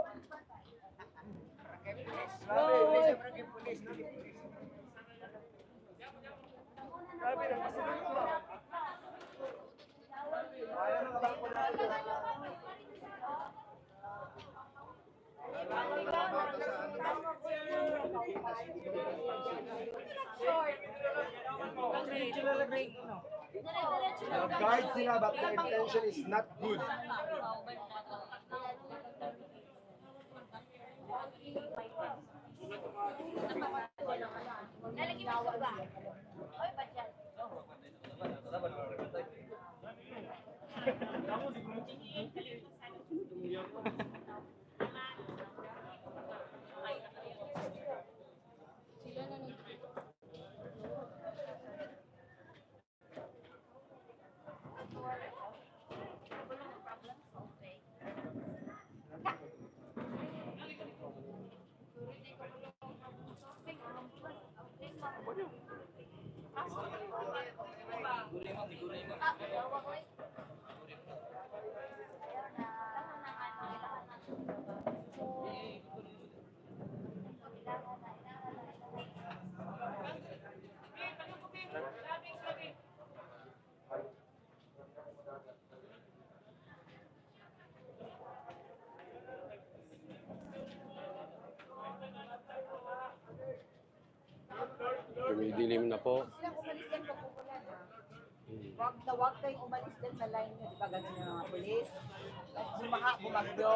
Grabe, nagpasunod ko lang. Ayaw na kabako natin. Guard sila but the intention is not good. Dumidilim na po. Silang umalis yan pag umulan ha. Wag kayong umalis din sa line nyo. Di ba ganun yung mga polis? Tapos bumaha, bumagyo.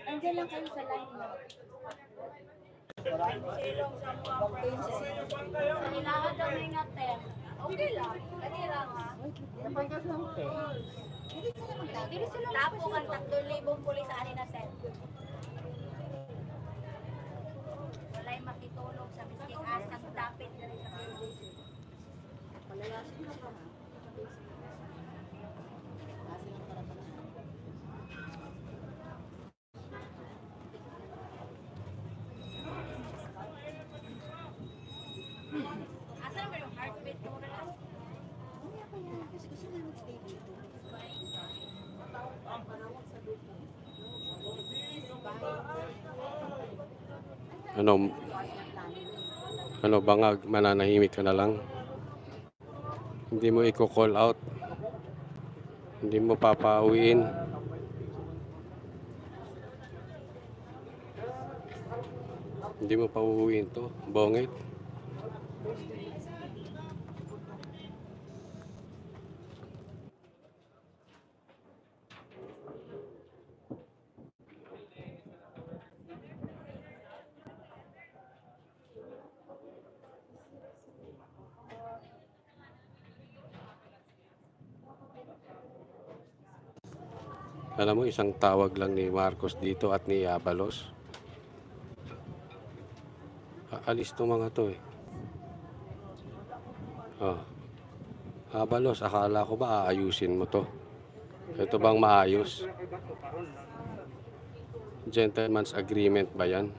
Andiyan lang kayo sa line nyo. Huwag kayong sisilong. Kailangan daw may ngaten. Okay lang. Kanira nga. Dili sila tapos ang 3,000 pulis sa anin na sen. Walay makitulog sa misking asang dapit na rin sa PLDC. Palayasin ka pa ha. Kasi ng karapatan. Asa naman yung heartbeat mo na lang? Mamaya pa yan. Kasi gusto nila mag-stay dito. Ano bangag, mananahimik ka na lang. Hindi mo i-call out. Hindi mo papauwiin. Hindi mo pa uuwiin to, bongit. Alam mo, isang tawag lang ni Marcos dito at ni Abalos. Aalis itong mga to eh. Oh. Abalos, akala ko ba aayusin mo to? Ito bang maayos? Gentleman's agreement ba yan?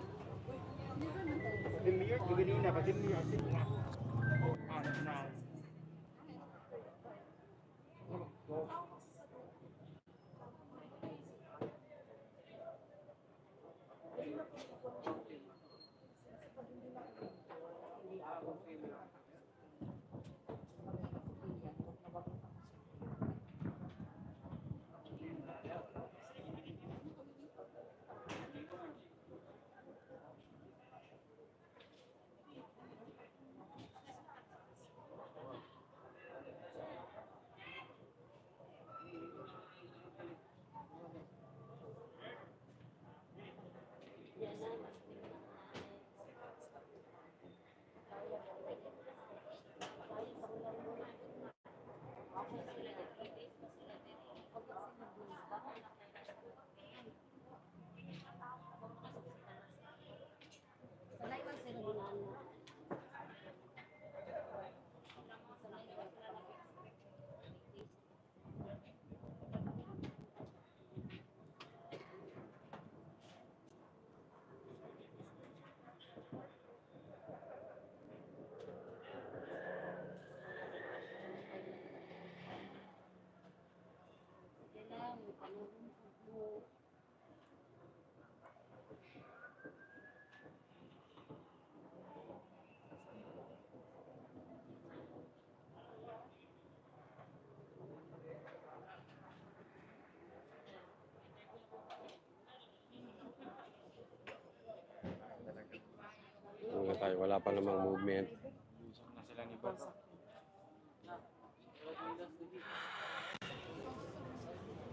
Wala pa namang movement.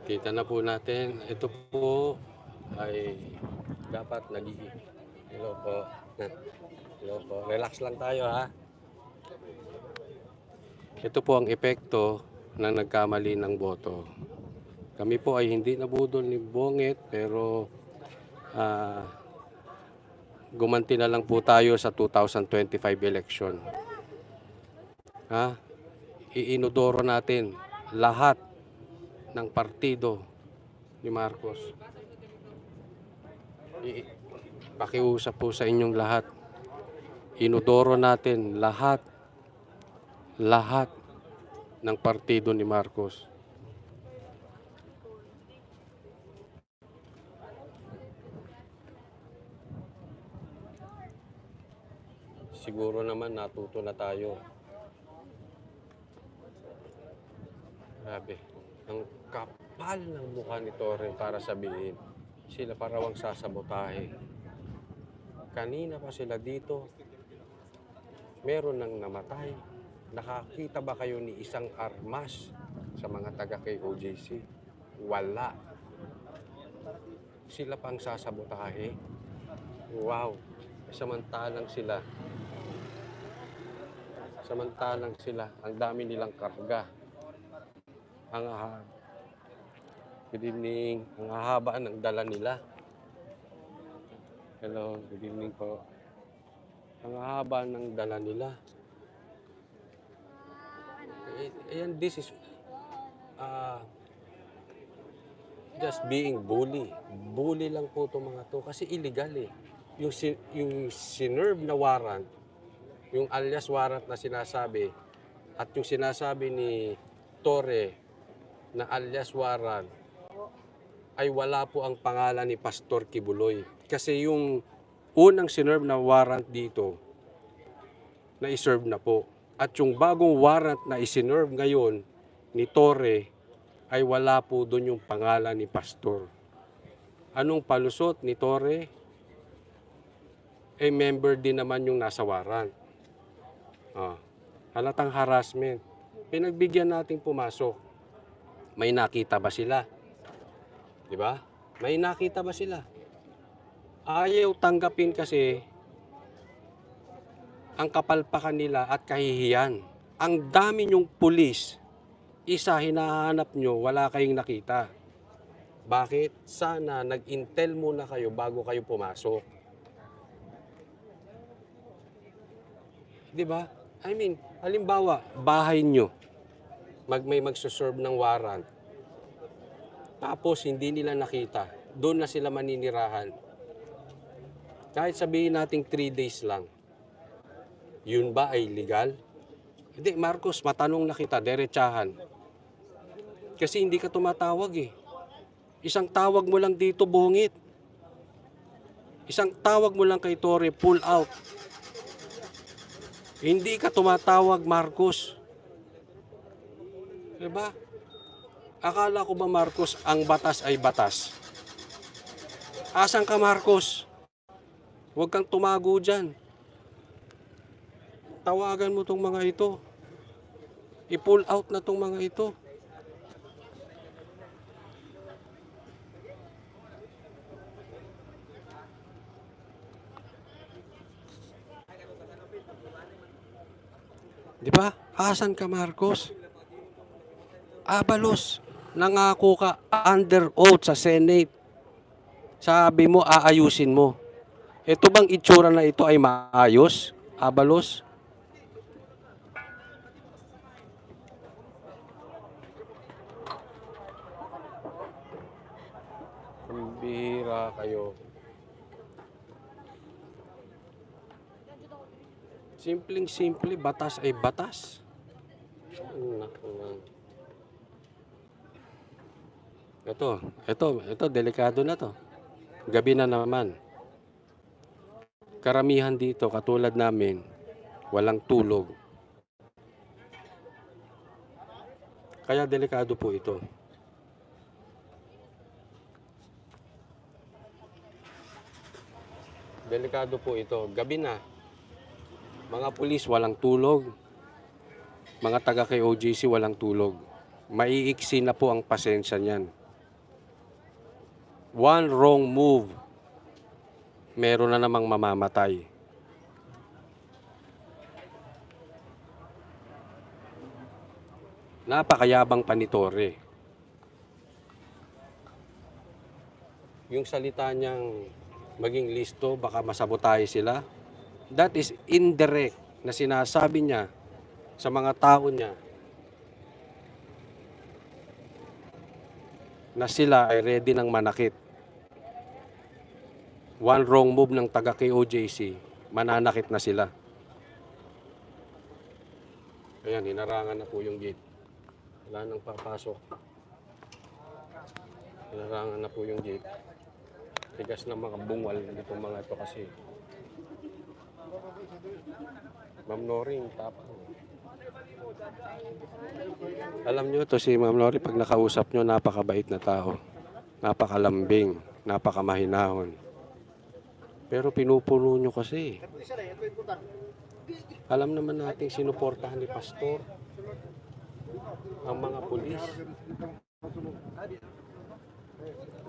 Kita na po natin, ito po ay dapat nagiging. Hello po. Hello po. Relax lang tayo ha. Ito po ang epekto ng nagkamali ng boto. Kami po ay hindi nabudol ni Bongit pero gumanti na lang po tayo sa 2025 election. Iinodoro natin lahat ng partido ni Marcos. Pakiusap po sa inyong lahat. Inodoro natin lahat ng partido ni Marcos. Siguro naman natuto na tayo. Grabe. Ang kapal ng mukha ni Torre para sabihin sila parawang sasabotahe. Kanina pa sila dito. Meron nang namatay. Nakakita ba kayo ni isang armas sa mga taga kay OJC? Wala. Sila pang sasabotahe. Wow. Samantalang sila, ang dami nilang karga. Good evening. Ang hahaba ng dala nila. Hello, good evening po. Ang hahaba ng dala nila. And this is just being bully. Bully lang po itong mga to kasi illegal eh. Yung sinerve na warrant, yung alias warrant na sinasabi, at yung sinasabi ni Torre na alias warrant, ay wala po ang pangalan ni Pastor Kibuloy. Kasi yung unang sinerve na warrant dito, na iserve na po. At yung bagong warrant na isinerve ngayon ni Torre, ay wala po doon yung pangalan ni Pastor. Anong palusot ni Torre? Member din naman yung nasa warrant. Halatang harassment. Pinagbigyan nating pumasok. May nakita ba sila? Di ba? May nakita ba sila? Ayaw tanggapin kasi ang kapalpakan nila at kahihiyan. Ang dami nyong pulis, isa hinahanap nyo, wala kayong nakita. Bakit? Sana nag-intel muna kayo bago kayo pumasok. Di ba? I mean, halimbawa, bahay nyo, may magsuserve ng warrant. Tapos hindi nila nakita. Doon na sila maninirahan. Kahit sabihin nating 3 days lang. Yun ba ay legal? Hindi, Marcos, matanong na kita, derechahan. Kasi hindi ka tumatawag eh. Isang tawag mo lang dito, Bongit. Isang tawag mo lang kay Torre, pull out. Hindi ka tumatawag, Marcos. Diba? Akala ko ba, Marcos, ang batas ay batas? Asan ka, Marcos? Huwag kang tumago dyan. Tawagan mo tong mga ito. I-pull out na tong mga ito. Di ba? Asan ka, Marcos? Abalos, nangako ka under oath sa Senate. Sabi mo, aayusin mo. Ito bang itsura na ito ay maayos? Abalos? Bihira kayo. Simpleng-simple, batas ay batas. Naku. Ito, delikado na to. Gabi na naman. Karamihan dito, katulad namin, walang tulog. Kaya delikado po ito. Delikado po ito. Gabi na. Mga pulis walang tulog. Mga taga kay OJC walang tulog. Maiiksi na po ang pasensya niyan. One wrong move, meron na namang mamamatay. Napakayabang pa ni Torre. Yung salita niyang maging listo, baka masabotahe sila. That is indirect na sinasabi niya sa mga tao niya na sila ay ready ng manakit. One wrong move ng taga KOJC, mananakit na sila. Ayan, hinarangan na po yung gate. Wala nang papasok. Hinarangan na po yung gate. Tigas na mga bungal itong mga ito kasi. Ma'am Noring, tapang. Alam nyo to si Ma'am Nori, pag nakausap nyo, napakabait na tao. Napakalambing, napakamahinahon. Pero pinupuno nyo kasi. Alam naman natin sinuportahan ni Pastor ang mga pulis.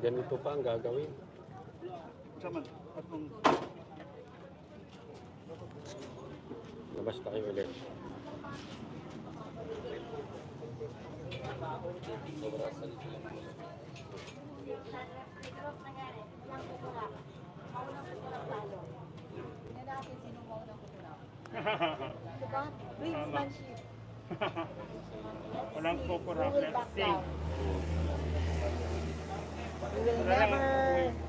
Ganito pa ang gagawin. Labas na kayo ulit. Diba? Brinksmanship. Walang kukurap. Let's sing. We will never...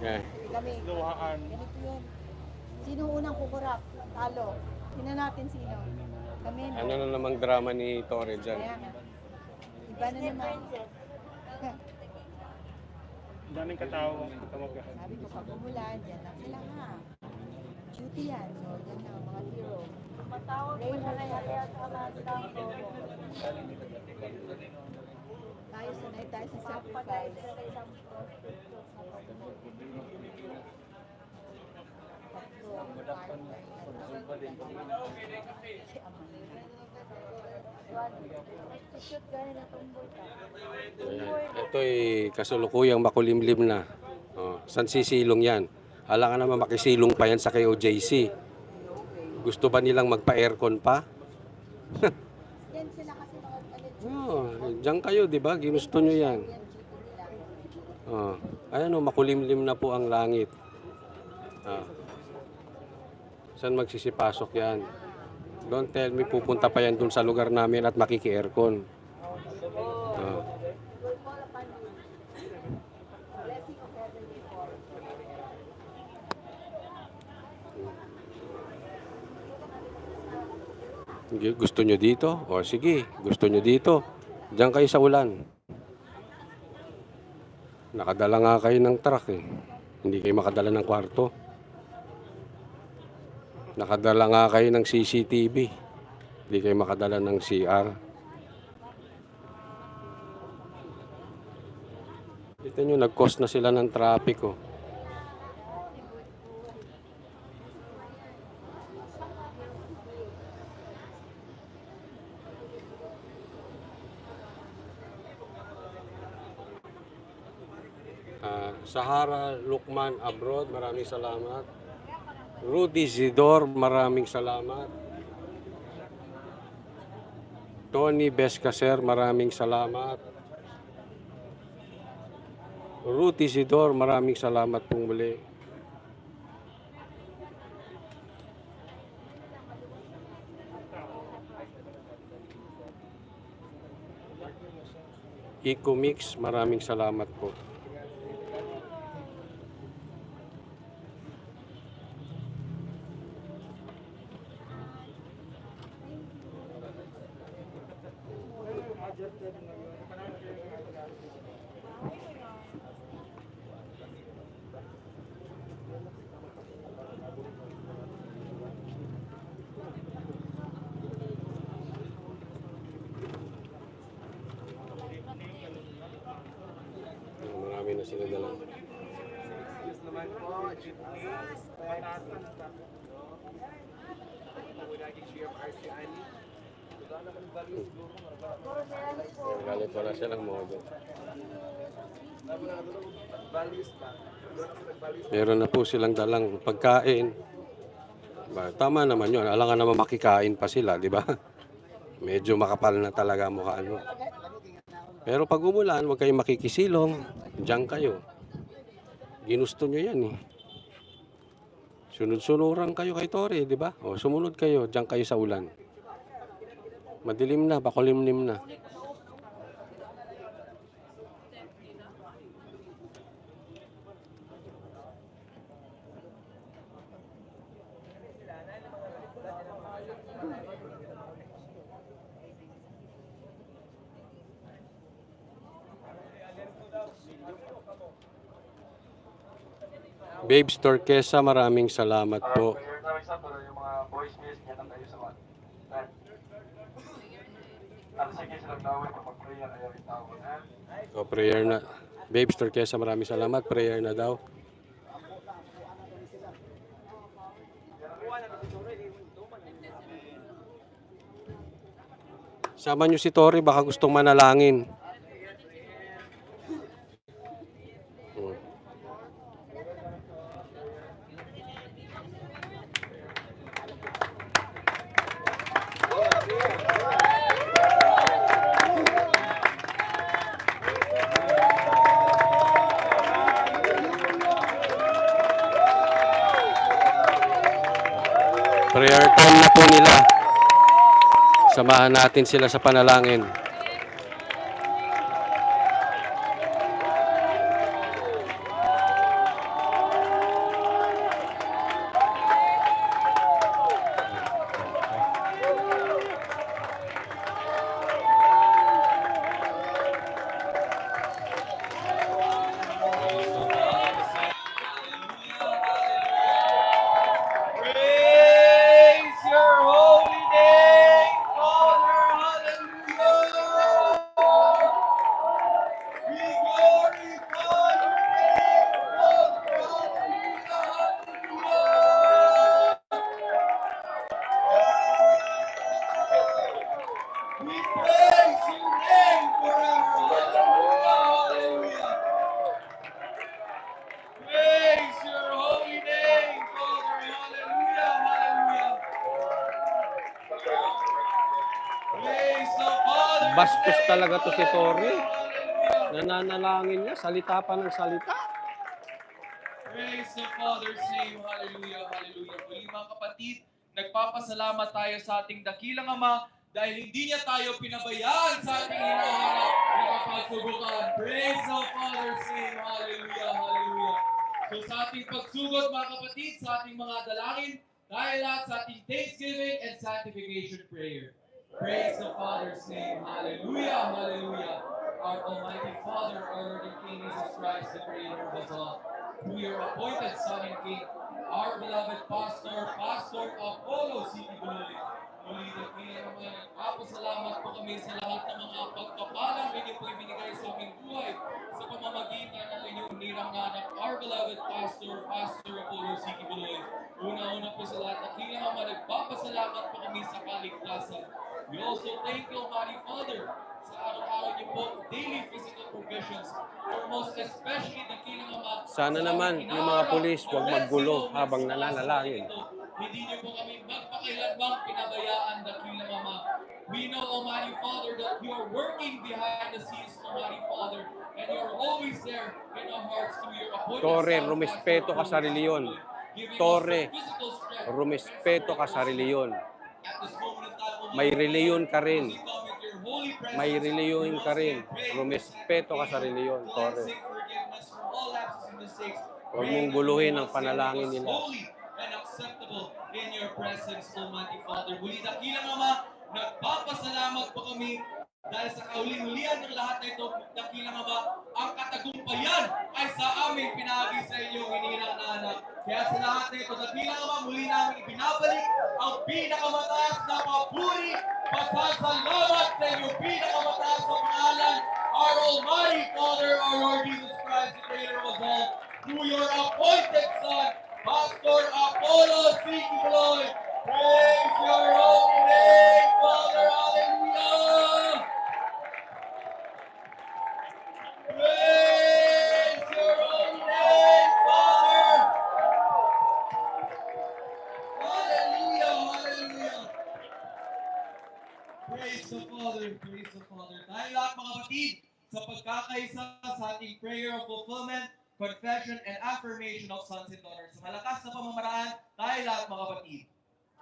Yeah. Kami. Luhaan. Ganito yun. Sino unang kukurap? Talo. Tingnan natin sino. Kami. No? Ano na namang drama ni Torre dyan? Kaya nga. Iba na naman. Daming katao. Sabi ko, pag umulan, dyan lang sila ha. Duty yan. So, dyan na, mga hero. Matawag mo na kaya sa mga tao. Tayo sanay tayo sa sacrifice. Ayan. Ito'y kasulukuyang makulimlim na. Oh, saan sisilong yan? Hala ka naman makisilong pa yan sa KOJC. Gusto ba nilang magpa-aircon pa? Yan sila kasi mga Oh, diyan kayo, di ba? Ginusto nyo yan. Oh, ayan o, makulimlim na po ang langit. Ah. Saan magsisipasok yan? Don't tell me pupunta pa yan dun sa lugar namin at makiki-aircon. Ah. Gusto nyo dito? O sige, gusto nyo dito. Diyan kayo sa ulan. Nakadala nga kayo ng truck eh. Hindi kayo makadala ng kwarto. Nakadala nga kayo ng CCTV. Hindi kayo makadala ng CR. Kita nyo, nag-cause na sila ng traffic oh. Sahara Lukman Abroad, maraming salamat. Rudy Zidor, maraming salamat. Tony Bescaser, maraming salamat. Rudy Zidor, maraming salamat pong muli. Ecomix, maraming salamat po. sila dala. Yes naman po, jeepney. Lagi siya RC Ali. Wala naman value siguro. Galit wala silang modo. Values ba? Meron na po silang dalang pagkain. Tama naman yun. Alangan naman makikain pa sila, di ba? Medyo makapal na talaga mukha ano. Pero pag umulan, huwag kayong makikisilong. Diyan kayo. Ginusto nyo yan eh. Sunod-sunuran kayo kay Tori, di ba? O, sumunod kayo, diyan kayo sa ulan. Madilim na, pakulimlim na. Babes Torquesa, maraming salamat po. Yung mga voice mails, yan ang kayo sa mga. Sige silang tawag, mag-prayer, ayaw yung tawag. O, prayer na. Babes Torquesa, maraming salamat. Prayer na daw. Sama nyo si Tori, baka gustong manalangin. Prayer time na po nila. Samahan natin sila sa panalangin. Bastos talaga to si Tori. Nananalangin niya, salita pa ng salita. Praise the Father's name. Hallelujah, hallelujah. Muli mga kapatid, nagpapasalamat tayo sa ating dakilang Ama dahil hindi niya tayo pinabayaan sa ating hinaharap na kapagsubukan. Praise the Father's name. Hallelujah, hallelujah. So sa ating pagsugod mga kapatid, sa ating mga dalangin, dahil lahat sa ating thanksgiving and sanctification prayer. Praise the Father's name. Hallelujah, hallelujah. Our Almighty Father, our Lord and King Jesus Christ, the Creator of us all, through your appointed Son and King, our beloved Pastor, Pastor Apollo C. Buloy. Muli na kaya nagpapasalamat po kami sa lahat ng mga pagpapalang inyo po ibinigay sa aming buhay sa pamamagitan ng inyong niranganak, our beloved Pastor, Pastor Apollo C. Buloy. Una-una po sa lahat, dakilang Ama, nagpapasalamat po kami sa kaligtasan. We also thank you, Almighty Father, sa araw-araw niyo po, daily physical provisions, or most especially the Dakilang Ama. Sana naman yung mga pulis huwag maggulo habang nananalangin. Hindi niyo po kami magpakailanbang pinabayaan, Dakilang Ama. We know, Almighty Father, that you are working behind the scenes, Almighty Father, and you are always there in our hearts through your appointed Tore, Son, rumispeto ka sa reliyon. Tore, rumispeto ka sa reliyon. May reliyon ka rin. May reliyon ka rin. Rumispeto ka sa reliyon, Tore. Huwag mong guluhin ang panalangin nila. And acceptable in your presence, Almighty Father. Muli, dakilang Ama, nagpapasalamat po kami dahil sa kauli-ulian ng lahat na ito, dakilang Ama, ang katagumpayan ay sa aming pinagi sa inyong hinirang na anak. Kaya sa lahat na ito, dakilang Ama, muli namin ibinabalik ang pinakamataas na papuri, pasasalamat sa inyong pinakamataas na pangalan, our Almighty Father, our Lord Jesus Christ. Christ, the creator of us all, through your appointed Son, Pastor Apollo C. Kibuloy. Praise your holy name, Father. Hallelujah. Praise your holy name, Father. Hallelujah, hallelujah. Praise the Father, praise the Father. Tayo lahat mga kapatid, sa pagkakaisa sa ating prayer of fulfillment, confession, and affirmation of sons and daughters. Sa malakas na pamamaraan, tayo lahat mga kapatid.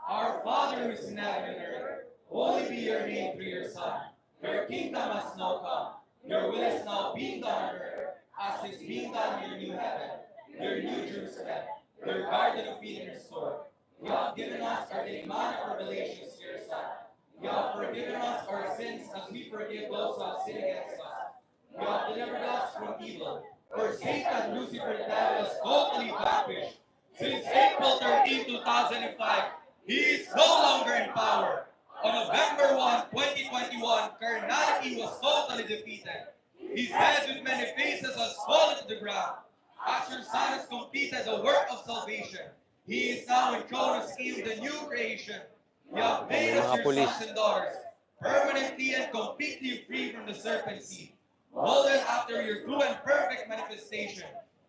Our Father who is in heaven and earth, holy be your name through your Son. Your kingdom has now come. Your will is now being done on earth, as is being done in your new heaven, your new Jerusalem, your garden of Eden restored. You have given us our daily manna of revelations to your Son. You have forgiven us our sins as we forgive those who have sinned against us. You have delivered us from evil. For Satan, Lucifer, the devil is totally vanquished. Since April 13, 2005, he is no longer in power. On November 1, 2021, carnality was totally defeated. His head with many faces has fallen to the ground. As your Son has completed the work of salvation, he is now enthroned as King of the new creation. You have made us your sons and daughters, permanently and completely free from the serpent seed, molded after your true and perfect manifestation.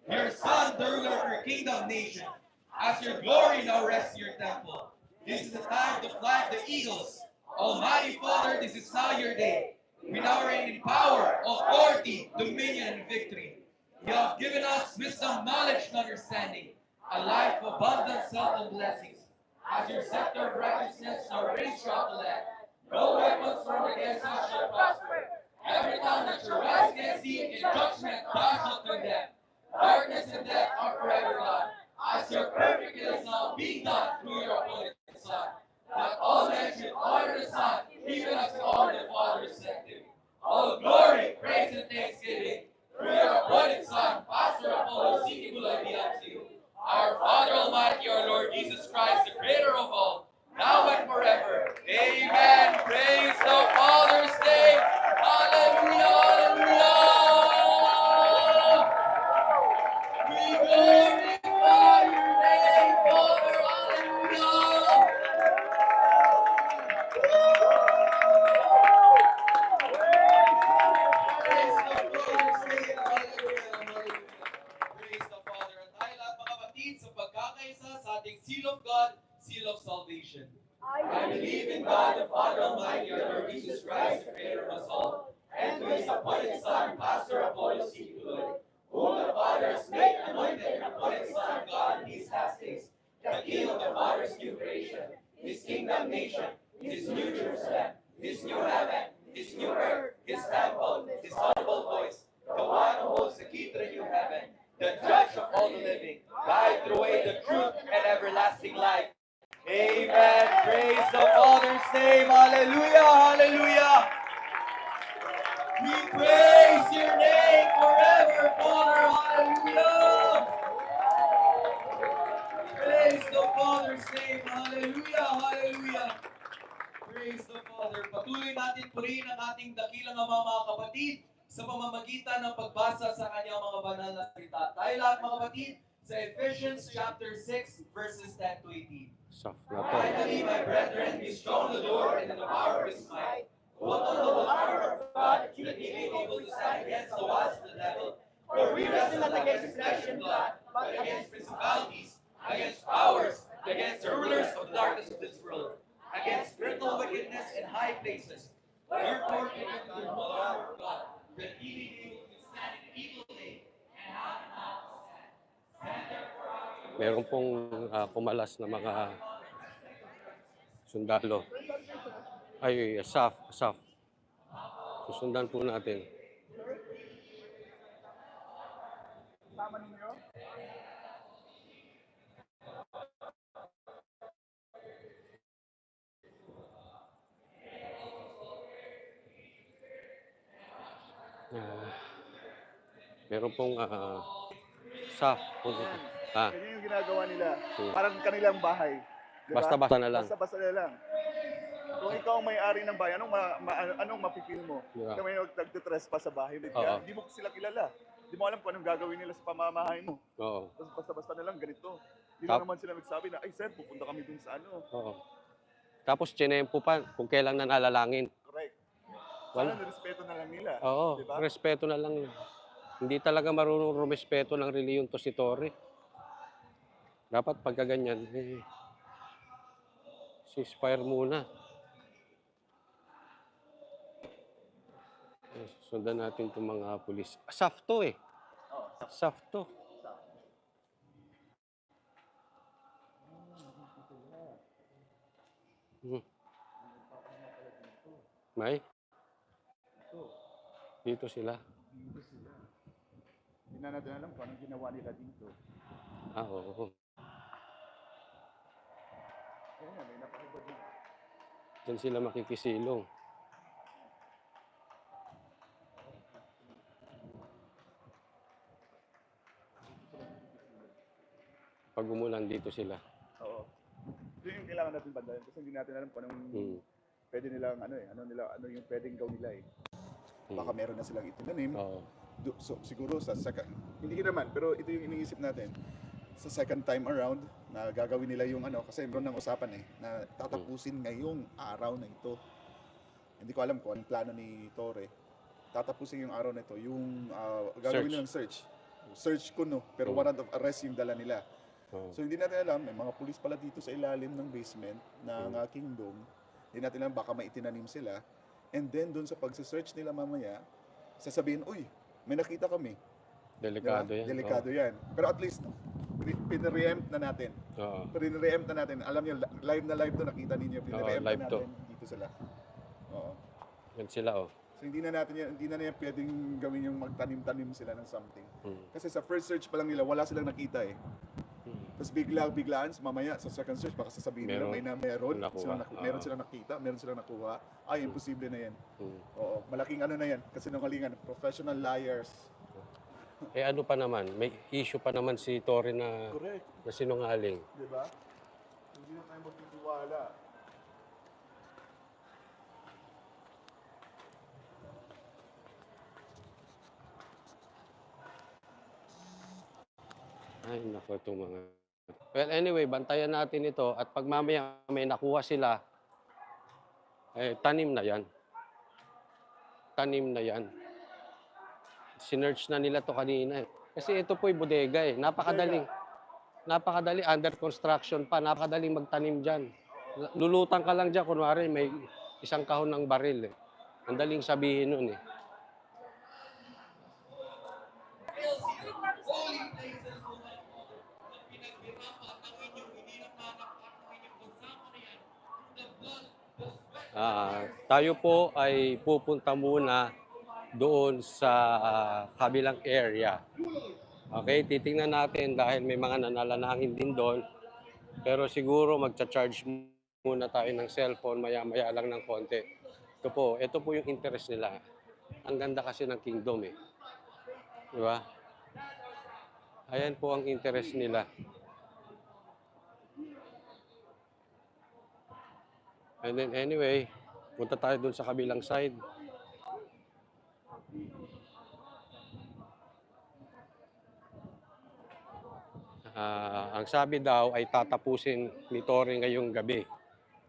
Your Son, the ruler of your kingdom nation, as your glory now rests in your temple. This is the time to fly the eagles. Almighty Father, this is now your day. We now reign in power, authority, dominion, and victory. You have given us wisdom, knowledge, and understanding, a life of abundance, health, and blessings. As your scepter of righteousness now reigns throughout the land, no weapons formed against us shall prosper. Every tongue that shall rise against thee in judgment thou shalt condemn. Darkness and death are forever gone, as your perfect will is now being done through your appointed Son. That all men should honor the Son, even as they honor the Father who sent him. All glory, praise, and thanksgiving through your appointed Son, Pastor Apollo C. Kibuloy, be unto you. Our Father Almighty, our Lord Jesus Christ, the Creator of all, now and forever. Amen. Praise the Father's name. Hallelujah, hallelujah. We glorify your name, Father. Hallelujah. Praise the Father's name. Hallelujah, hallelujah. Praise the Father. At tayo lahat mga kapatid sa pagkakaisa sa ating seal of God, seal of salvation. I believe in God, the Father Almighty, our Lord Jesus Christ, the Creator of us all, and to His appointed Son, Pastor Apollo C. Kibuloy, whom the Father has made anointed and appointed Son of God in these last days, the King of the Father's new creation, His kingdom nation, His new Jerusalem, His new heaven, His new earth, His temple, His audible voice, the one who holds the key to the new heaven, the Judge of all the living, guide the way, the truth, and everlasting life. Amen. Praise the Father's name. Hallelujah. Hallelujah. We praise your name forever, Father. Hallelujah. Praise the Father's name. Hallelujah. Hallelujah. Praise the Father. Patuloy natin purihin ang ating dakilang Ama, mga kapatid, sa pamamagitan ng pagbasa sa kanyang mga banal na salita. Tayo lahat, mga kapatid, sa Ephesians chapter 6, verses 10 to 18. Finally, my brethren, be strong in the Lord and in the power of His might. Put on the whole armor of God, that you may be able to stand against the wiles of the devil. For we wrestle not against flesh and blood, but against principalities, against powers, against the rulers of the darkness of this world, against spiritual wickedness in high places. Wherefore, take up the whole armor of God, that ye may be able to stand in the evil day, and have an hour to stand. Stand therefore out. Meron pong kumalas na mga sundalo. Ay, SAF. Susundan po natin. Tama ninyo? Meron pong SAF. Ganyan yung ginagawa nila. Parang kanilang bahay. Diba? Basta-basta na lang. Basta-basta na lang. Kung ikaw ang may-ari ng bahay, anong mapipil mo? Diba? Kung may nagtrespass sa bahay, hindi mo sila kilala. Di mo alam kung anong gagawin nila sa pamamahay mo. Oo. Tapos basta-basta na lang ganito. Hindi Tap- lang naman sila nagsabi na, ay sir, pupunta kami dun sa ano. Oo. Tapos chinempo pa kung kailan na nalalangin. Correct. Wala. Sana respeto na lang nila. Oo, Diba? respeto na lang yun. Hindi talaga marunong rumespeto ng reliyon to si Torre. Dapat pagka ganyan, ceasefire muna. Sundan natin itong mga pulis. Safto eh. Safto. May? Dito sila. Hindi na natin alam kung anong ginawa nila dito. Oo. Kaya nga, may napakibad na. Diyan sila makikisilong. Pag umulan, dito sila. Oo. Ito yung kailangan natin bandayan kasi hindi natin alam kung anong pwede nilang ano yung pwedeng gawin nila eh. Baka meron na silang itinanim. Oo. So, siguro sa second, hindi naman, pero ito yung iniisip natin. Sa second time around, na gagawin nila yung ano, kasi meron ng usapan eh, na tatapusin ngayong araw na ito. Hindi ko alam kung anong plano ni Torre. Tatapusin yung araw na ito, yung gagawin nilang search. Search kuno, pero warrant of arrest yung dala nila. So hindi natin alam, may mga pulis pala dito sa ilalim ng basement ng Kingdom. Hindi natin alam, baka may itinanim sila. And then doon sa pagsa-search nila mamaya, sasabihin, uy, may nakita kami. Delikado yan. Delikado yan. Pero at least, pinreempt na natin. Oo. Pinreempt na natin. Alam niyo, live na live to, nakita ninyo. Pinreempt na live to. natin. Dito sila. Oo. Yan sila oh. So hindi na yan pwedeng gawin yung magtanim-tanim sila ng something. Kasi sa first search pa lang nila, wala silang nakita eh. Tapos biglaan, mamaya sa second search, baka sasabihin nila meron silang nakita, meron silang nakuha. Ay, imposible na yan. Oo, malaking ano na yan, kasi nungalingan, professional liars. Eh ano pa naman, may issue pa naman si Torre na, Correct. na sinungaling. Diba? Hindi na tayo magtitiwala. Ay, naku, itong mga... Well, anyway, bantayan natin ito at pag mamaya may nakuha sila, eh, tanim na yan. Tanim na yan. Sinearch na nila to kanina eh. Kasi ito po'y bodega eh. Napakadali, under construction pa. Napakadaling magtanim dyan. Lulutang ka lang dyan, kunwari may isang kahon ng baril eh. Ang daling sabihin nun eh. Tayo po ay pupunta muna doon sa kabilang area. Okay, titingnan natin dahil may mga nananalangin din doon. Pero siguro magcha-charge muna tayo ng cellphone maya-maya lang ng konti. Ito po yung interest nila. Ang ganda kasi ng Kingdom eh. Di ba? Ayan po ang interest nila. And then anyway, punta tayo dun sa kabilang side. Ang sabi daw ay tatapusin ni Torre ngayong gabi.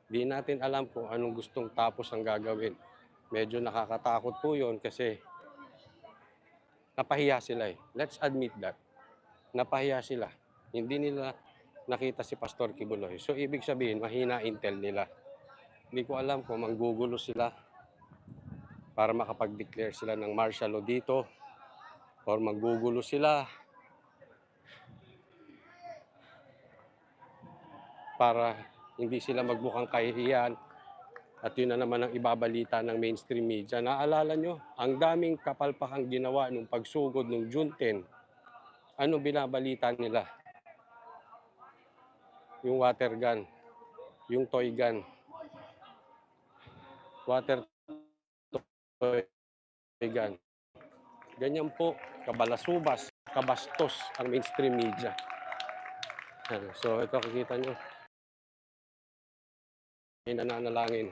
Di natin alam kung anong gustong tapos ang gagawin. Medyo nakakatakot po yun kasi napahiya sila eh. Let's admit that. Napahiya sila. Hindi nila nakita si Pastor Kibuloy. So ibig sabihin, mahina intel nila. Hindi ko alam kung manggugulo sila para makapag-declare sila ng martial law dito or manggugulo sila para hindi sila magmukhang kahihiyan at yun na naman ang ibabalita ng mainstream media. Naalala nyo, ang daming kapalpakang ginawa nung pagsugod nung June 10. Ano binabalita nila? Yung water gun, yung toy gun. Water toy gun. Ganyan po, kabalasubas, kabastos ang mainstream media. So ito nakikita nyo. May nananalangin.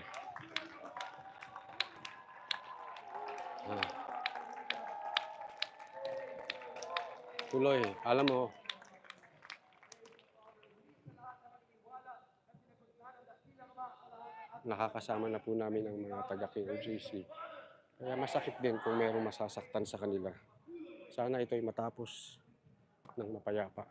Tuloy, alam mo, nakakasama na po namin ang mga taga KOJC. Kaya masakit din kung mayroong masasaktan sa kanila. Sana ito'y matapos ng mapayapa.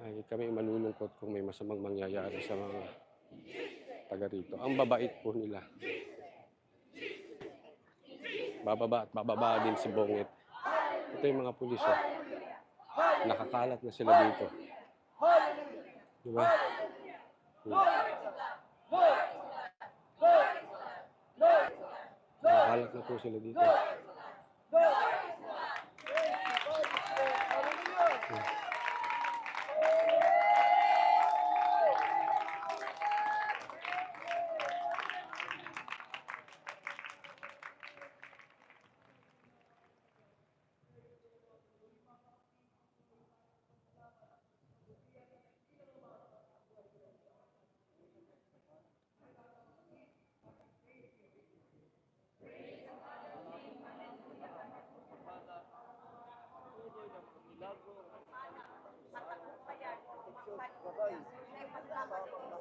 Ay, kami malulungkot kung may masamang mangyayari sa mga taga rito. Ang babait po nila. Bababa at bababa din si Bongit. Ito yung mga pulis. Nakakalat na sila dito. Diba? Nakakalat na po sila dito.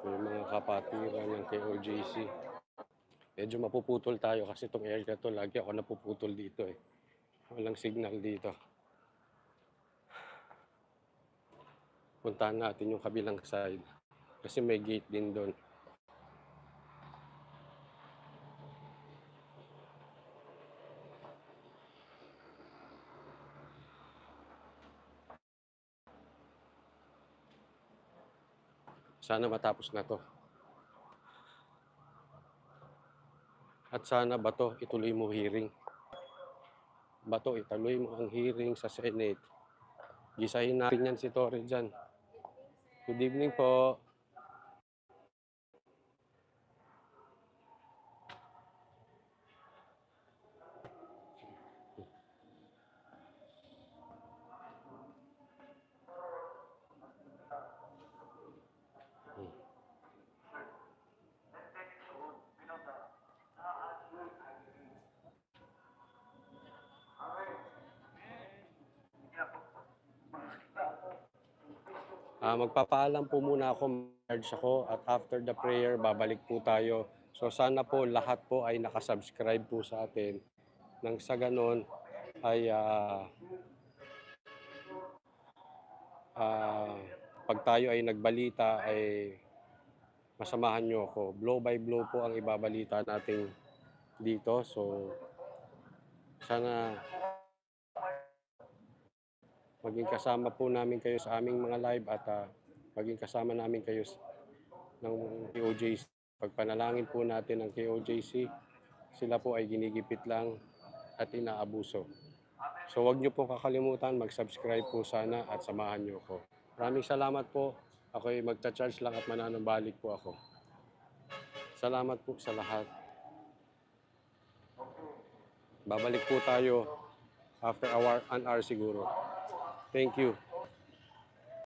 Yung mga kapatiran ng KOJC. Medyo mapuputol tayo kasi itong area to, lagi ako napuputol dito eh. Walang signal dito. Puntahan natin yung kabilang side. Kasi may gate din doon. Sana matapos na to. At sana Bato, ituloy mo hearing. Bato, ituloy mo ang hearing sa Senate. Gisahin natin yan si Torre dyan. Good evening po. Magpapaalam po muna ako, charge ako, at after the prayer, babalik po tayo. So sana po lahat po ay nakasubscribe po sa atin. Nang sa ganon ay pag tayo ay nagbalita ay masamahan nyo ako. Blow by blow po ang ibabalita natin dito. So sana maging kasama po namin kayo sa aming mga live at maging kasama namin kayo ng KOJC. Pagpanalangin po natin ang KOJC, sila po ay ginigipit lang at inaabuso. So huwag niyo po kakalimutan, mag-subscribe po sana at samahan niyo ako. Maraming salamat po. Ako ay magcha-charge lang at mananambalik po ako. Salamat po sa lahat. Babalik po tayo after an hour siguro. Thank you.